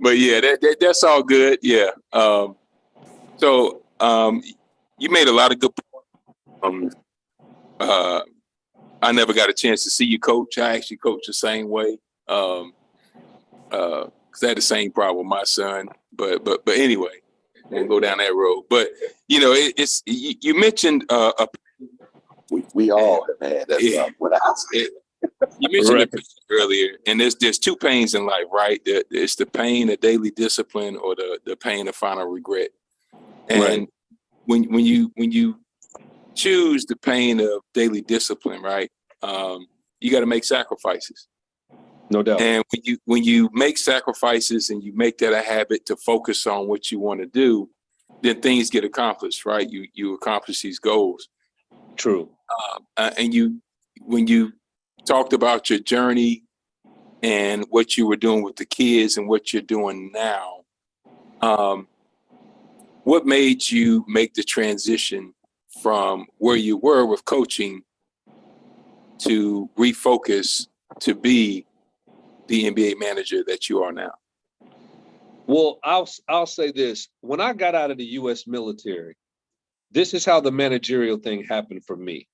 but yeah, that's all good. Yeah. So you made a lot of good points. I never got a chance to see you coach. I actually coach the same way. Because I had the same problem with my son. But anyway, we'll go down that road. But you know, it's you mentioned we all have had that. Yeah. You mentioned the pain earlier, and there's two pains in life, right? It's the pain of daily discipline or the pain of final regret. And when you choose the pain of daily discipline, right? You got to make sacrifices. No doubt. And when you make sacrifices and you make that a habit to focus on what you want to do, then things get accomplished, right? You accomplish these goals. True. And when you talked about your journey and what you were doing with the kids and what you're doing now, what made you make the transition from where you were with coaching to refocus to be the NBA manager that you are now? Well, I'll say this. When I got out of the U.S. military, this is how the managerial thing happened for me.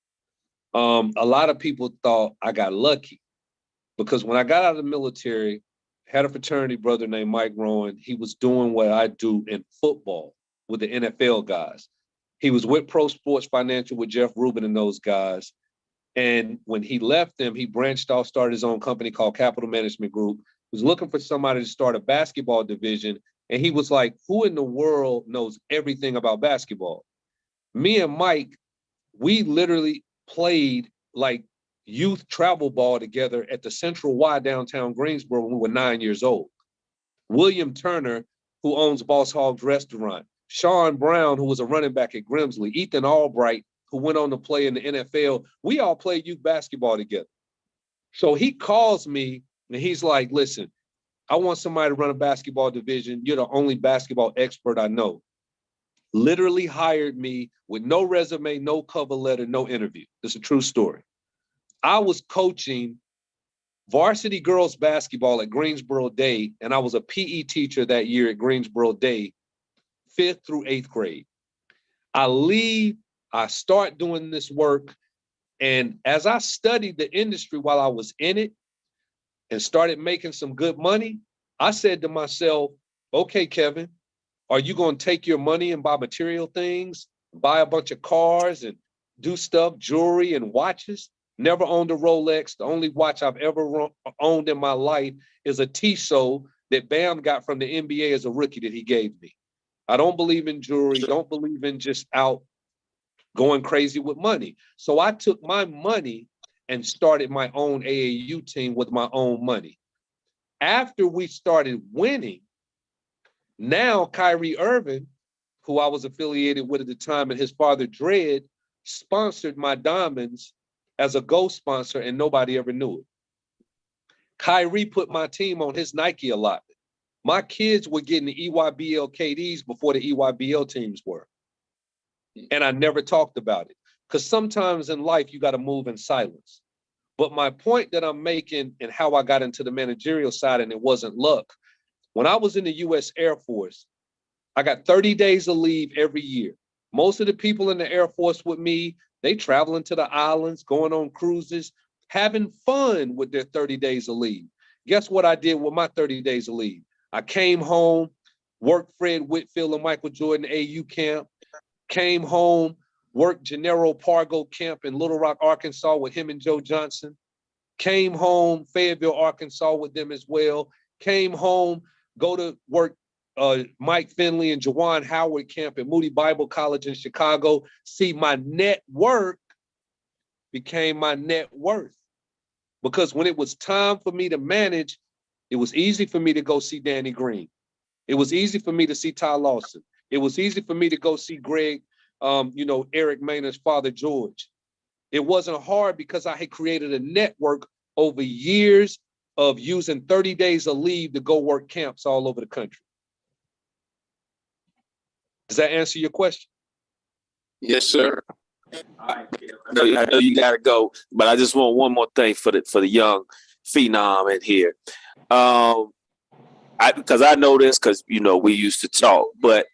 A lot of people thought I got lucky because when I got out of the military, had a fraternity brother named Mike Rowan. He was doing what I do in football with the NFL guys. He was with Pro Sports Financial with Jeff Rubin and those guys. And when he left them, he branched off, started his own company called Capital Management Group, was looking for somebody to start a basketball division. And he was like, who in the world knows everything about basketball? Me and Mike, we literally played like youth travel ball together at the Central Y downtown Greensboro when we were 9 years old. William Turner, who owns Boss Hogg's restaurant, Sean Brown, who was a running back at Grimsley, Ethan Albright, who went on to play in the NFL, we all played youth basketball together. So he calls me and he's like, listen, I want somebody to run a basketball division. You're the only basketball expert I know. Literally hired me with no resume, no cover letter, no interview. This is a true story. I was coaching varsity girls basketball at Greensboro Day, and I was a PE teacher that year at Greensboro Day, 5th through 8th grade. I leave, I start doing this work, and as I studied the industry while I was in it and started making some good money, I said to myself, okay, Kevin, are you going to take your money and buy material things, buy a bunch of cars and do stuff, jewelry and watches? Never owned a Rolex. The only watch I've ever owned in my life is a Tissot that Bam got from the NBA as a rookie that he gave me. I don't believe in jewelry, don't believe in just out going crazy with money. So I took my money and started my own AAU team with my own money. After we started winning, now Kyrie Irving, who I was affiliated with at the time, and his father Dredd sponsored my Diamonds as a ghost sponsor, and nobody ever knew it. Kyrie put my team on his Nike allotment. My kids were getting the EYBL KDs before the EYBL teams were. And I never talked about it. Because sometimes in life, you got to move in silence. But my point that I'm making and how I got into the managerial side, and it wasn't luck. When I was in the U.S. Air Force, I got 30 days of leave every year. Most of the people in the Air Force with me, they traveling to the islands, going on cruises, having fun with their 30 days of leave. Guess what I did with my 30 days of leave? I came home, worked Fred Whitfield and Michael Jordan AU camp, came home, worked Gennaro Pargo camp in Little Rock, Arkansas with him and Joe Johnson, came home, Fayetteville, Arkansas with them as well, came home, go to work Mike Finley and Jawan Howard camp at Moody Bible College in Chicago. See, my network became my net worth. Because when it was time for me to manage, it was easy for me to go see Danny Green. It was easy for me to see Ty Lawson. It was easy for me to go see Greg, Eric Maynard's father, George. It wasn't hard because I had created a network over years of using 30 days of leave to go work camps all over the country. Does that answer your question? Yes, sir. I know you gotta go, but I just want one more thing for the young phenom in here. Because I know this because we used to talk, but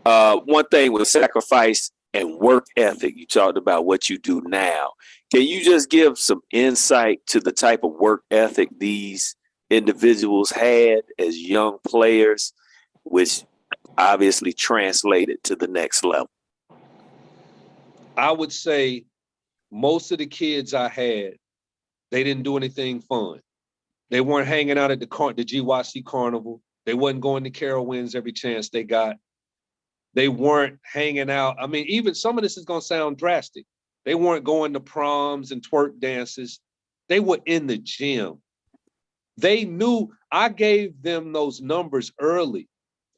one thing with sacrifice and work ethic, you talked about what you do now. Can you just give some insight to the type of work ethic these individuals had as young players, which obviously translated to the next level? I would say most of the kids I had, they didn't do anything fun. They weren't hanging out at the GYC Carnival. They wasn't going to Carowinds every chance they got. They weren't hanging out. I mean, even some of this is going to sound drastic. They weren't going to proms and twerk dances. They were in the gym. They knew I gave them those numbers early.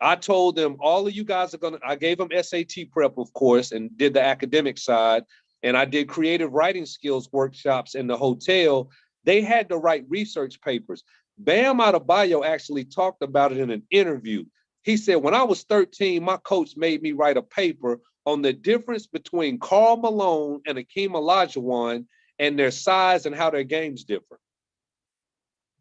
I told them, all of you guys are going to, I gave them SAT prep, of course, and did the academic side. And I did creative writing skills workshops in the hotel. They had to write research papers. Bam Adebayo actually talked about it in an interview. He said, when I was 13, my coach made me write a paper on the difference between Karl Malone and Akeem Olajuwon and their size and how their games differ.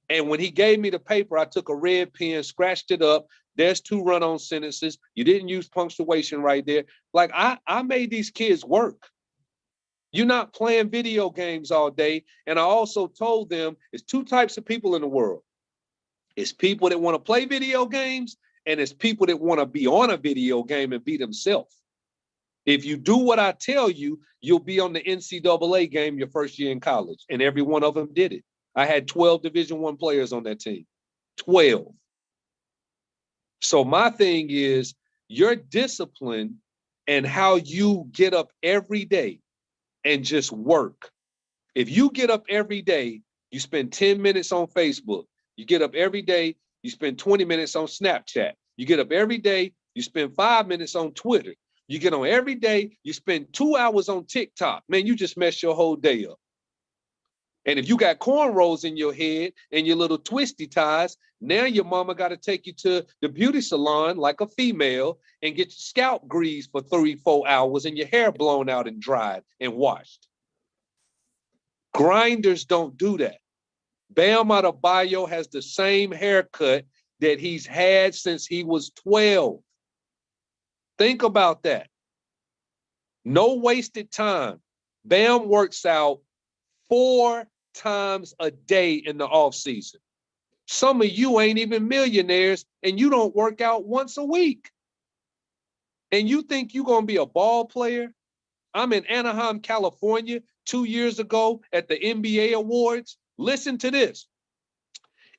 And when he gave me the paper, I took a red pen, scratched it up. There's 2 run-on sentences. You didn't use punctuation right there. Like, I made these kids work. You're not playing video games all day. And I also told them it's 2 types of people in the world. It's people that want to play video games, and it's people that want to be on a video game and be themselves. If you do what I tell you, you'll be on the NCAA game your first year in college. And every one of them did it. I had 12 Division I players on that team. 12. So my thing is your discipline and how you get up every day and just work. If you get up every day, you spend 10 minutes on Facebook. You get up every day, you spend 20 minutes on Snapchat. You get up every day, you spend 5 minutes on Twitter. You get on every day, you spend 2 hours on TikTok. Man, you just mess your whole day up. And if you got cornrows in your head and your little twisty ties, now your mama got to take you to the beauty salon like a female and get your scalp greased for 3-4 hours and your hair blown out and dried and washed. Grinders don't do that. Bam Adebayo has the same haircut that he's had since he was 12. Think about that. No wasted time. Bam works out 4 times a day in the off season. Some of you ain't even millionaires and you don't work out once a week. And you think you're going to be a ball player? I'm in Anaheim, California 2 years ago at the NBA Awards. Listen to this.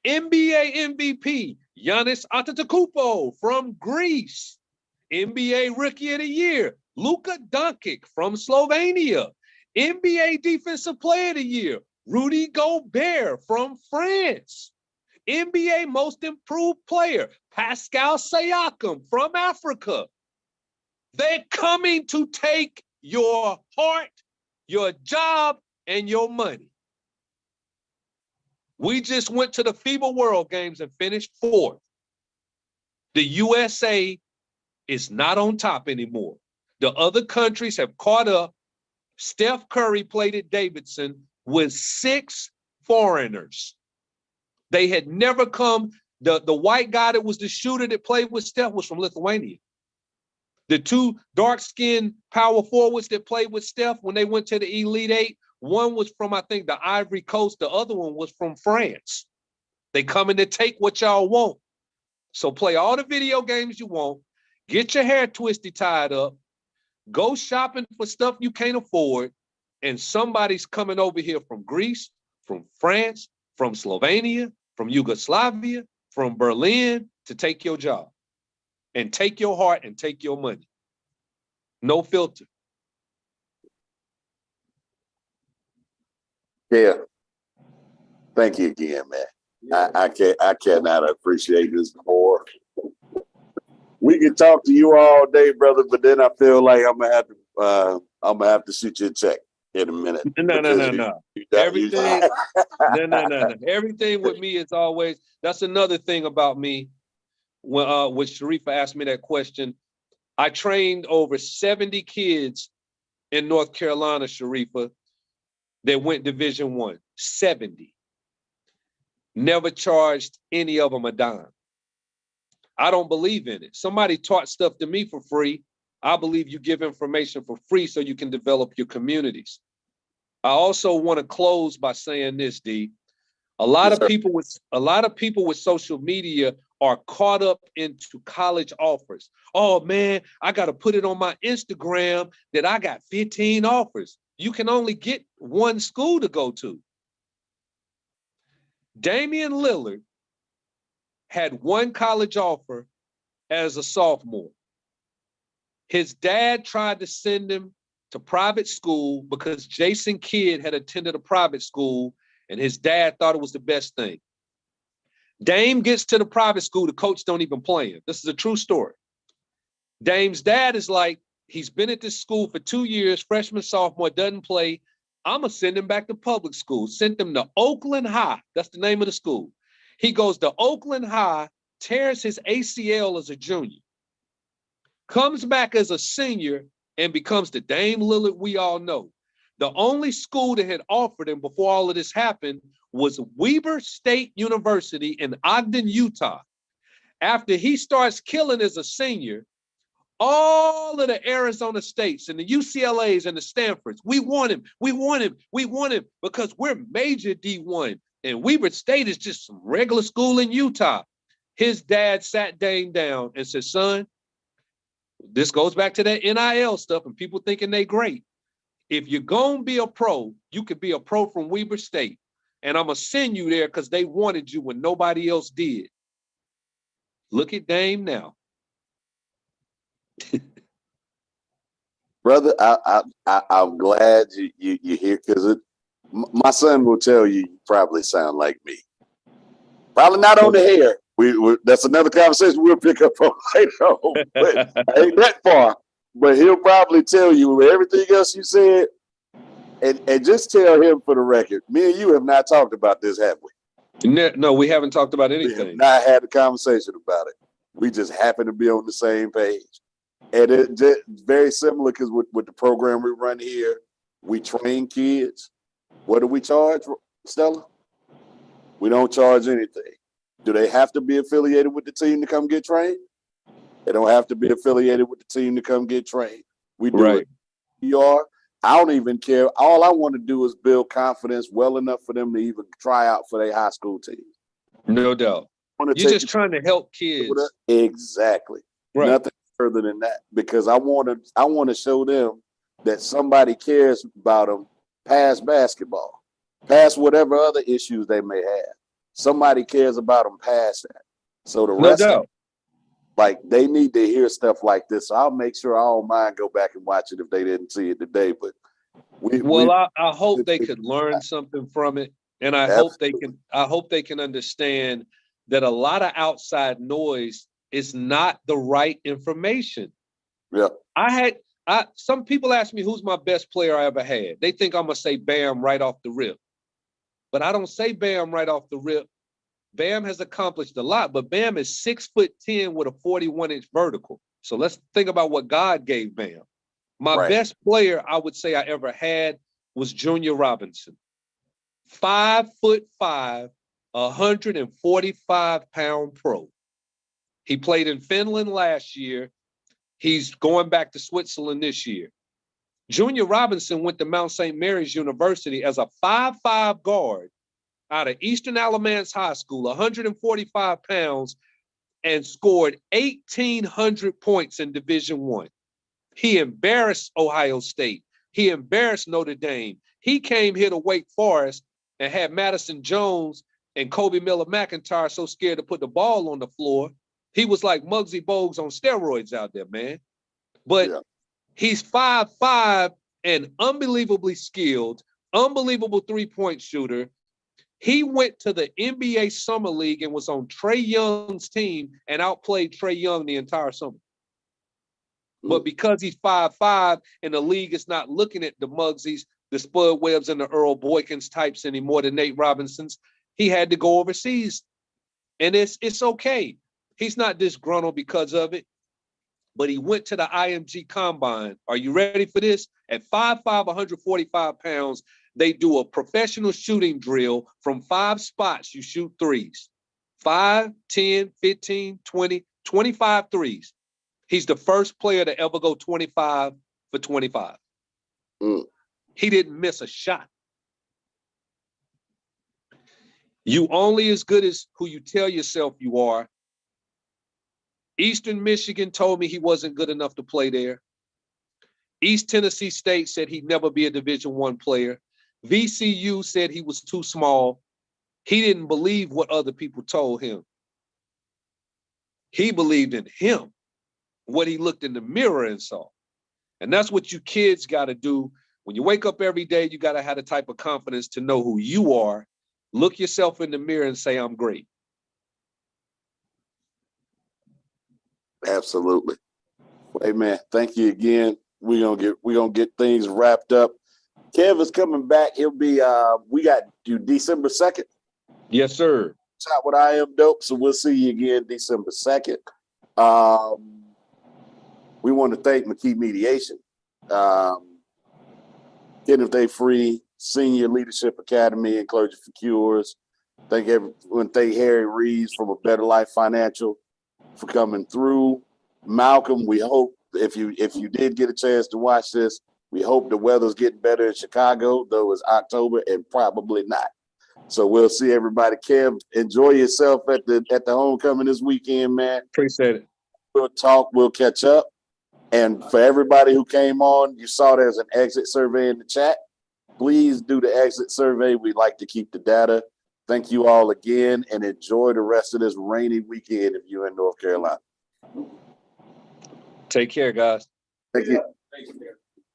NBA MVP, Giannis Antetokounmpo from Greece. NBA Rookie of the Year, Luka Doncic from Slovenia. NBA Defensive Player of the Year, Rudy Gobert from France. NBA Most Improved Player, Pascal Siakam from Africa. They're coming to take your heart, your job, and your money. We just went to the FIBA World Games and finished 4th. The USA is not on top anymore. The other countries have caught up. Steph Curry played at Davidson with 6 foreigners. They had never come. The white guy that was the shooter that played with Steph was from Lithuania. The 2 dark-skinned power forwards that played with Steph when they went to the Elite 8, one was from, I think, the Ivory Coast. The other one was from France. They coming to take what y'all want. So play all the video games you want. Get your hair twisted, tied up. Go shopping for stuff you can't afford. And somebody's coming over here from Greece, from France, from Slovenia, from Yugoslavia, from Berlin to take your job and take your heart and take your money. No filter. Yeah. Thank you again, man. I cannot appreciate this more. We can talk to you all day, brother, but then I feel like I'm gonna have to shoot you a check in a minute. No. Everything, no. Everything with me is always, that's another thing about me. When Sharifa asked me that question, I trained over 70 kids in North Carolina, Sharifa, that went Division I. 70. Never charged any of them a dime. I don't believe in it. Somebody taught stuff to me for free. I believe you give information for free so you can develop your communities. I also want to close by saying this, D. A lot of people with social media are caught up into college offers. Oh man, I got to put it on my Instagram that I got 15 offers. You can only get one school to go to. Damian Lillard had one college offer as a sophomore. His dad tried to send him to private school because Jason Kidd had attended a private school and his dad thought it was the best thing. Dame gets to the private school, the coach don't even play him. This is a true story. Dame's dad is like, he's been at this school for 2 years, freshman, sophomore, doesn't play. I'm gonna send him back to public school. Sent him to Oakland High. That's the name of the school. He goes to Oakland High, tears his ACL as a junior, comes back as a senior and becomes the Dame Lillard we all know. The only school that had offered him before all of this happened was Weber State University in Ogden, Utah. After he starts killing as a senior, all of the Arizona States and the UCLAs and the Stanfords, we want him because we're major D1 and Weber State is just some regular school in Utah. His dad sat Dame down and said, son, this goes back to that NIL stuff and people thinking they great. If you're going to be a pro, you could be a pro from Weber State. And I'm going to send you there because they wanted you when nobody else did. Look at Dame now. Brother, I'm glad you hear, because my son will tell you probably sound like me. Probably not on the hair. That's another conversation we'll pick up on later on. But I ain't that far. But he'll probably tell you everything else you said. And just tell him for the record, me and you have not talked about this, have we? No, we haven't talked about We anything. have not had a conversation about it. We just happen to be on the same page. And it's just very similar because with the program we run here, we train kids. What do we charge, Stella? We don't charge anything. Do they have to be affiliated with the team to come get trained? They don't have to be affiliated with the team to come get trained. We do it. I don't even care. All I want to do is build confidence well enough for them to even try out for their high school team. No doubt. You're just trying to help kids. Exactly. Right. Nothing further than that, because I want to show them that somebody cares about them past basketball, past whatever other issues they may have. Somebody cares about them past that. So the rest of Like they need to hear stuff like this. So I'll make sure all mine go back and watch it if they didn't see it today. But I hope they could learn something from it. And I hope they can understand that a lot of outside noise is not the right information. Yeah. Some people ask me who's my best player I ever had. They think I'm gonna say Bam right off the rip. But I don't say Bam right off the rip. Bam has accomplished a lot, but Bam is 6'10" with a 41-inch vertical. So let's think about what God gave Bam. My best player I would say I ever had was Junior Robinson. 5'5", 145-pound pro. He played in Finland last year. He's going back to Switzerland this year. Junior Robinson went to Mount St. Mary's University as a 5'5" guard out of Eastern Alamance High School, 145 pounds, and scored 1,800 points in Division I. He embarrassed Ohio State. He embarrassed Notre Dame. He came here to Wake Forest and had Madison Jones and Kobe Miller McIntyre so scared to put the ball on the floor. He was like Muggsy Bogues on steroids out there, man. But he's 5'5" and unbelievably skilled, unbelievable three-point shooter. He went to the NBA Summer League and was on Trae Young's team and outplayed Trae Young the entire summer. But because he's 5'5" and the league is not looking at the Muggsies, the Spud Webbs and the Earl Boykins types anymore, the Nate Robinsons, he had to go overseas. And it's okay. He's not disgruntled because of it. But he went to the IMG Combine. Are you ready for this? At 5'5", 145 pounds, they do a professional shooting drill from 5 spots. You shoot threes. 5, 10, 15, 20, 25 threes. He's the first player to ever go 25 for 25. He didn't miss a shot. You only as good as who you tell yourself you are. Eastern Michigan told me he wasn't good enough to play there. East Tennessee State said he'd never be a Division I player. VCU said he was too small. He didn't believe what other people told him. He believed in him, what he looked in the mirror and saw. And that's what you kids got to do. When you wake up every day, you got to have the type of confidence to know who you are. Look yourself in the mirror and say, I'm great. Absolutely. Hey man, thank you again. We're gonna get things wrapped up. Kev is coming back. He'll be we got you December 2nd. Yes, sir. Top with I Am Dope. So we'll see you again December 2nd. We want to thank McKee Mediation. Kenneth Day Free, Senior Leadership Academy and Clergy for Cures. Thank Harry Reaves from A Better Life Financial for coming through. Malcolm, we hope if you did get a chance to watch this, we hope the weather's getting better in Chicago, though it's October and probably not. So we'll see everybody. Kev, enjoy yourself at the homecoming this weekend, man. Appreciate it. We'll talk, we'll catch up. And for everybody who came on, you saw there's an exit survey in the chat. Please do the exit survey. We like to keep the data. Thank you all again and enjoy the rest of this rainy weekend if you're in North Carolina. Take care, guys. Thank you. Thank you.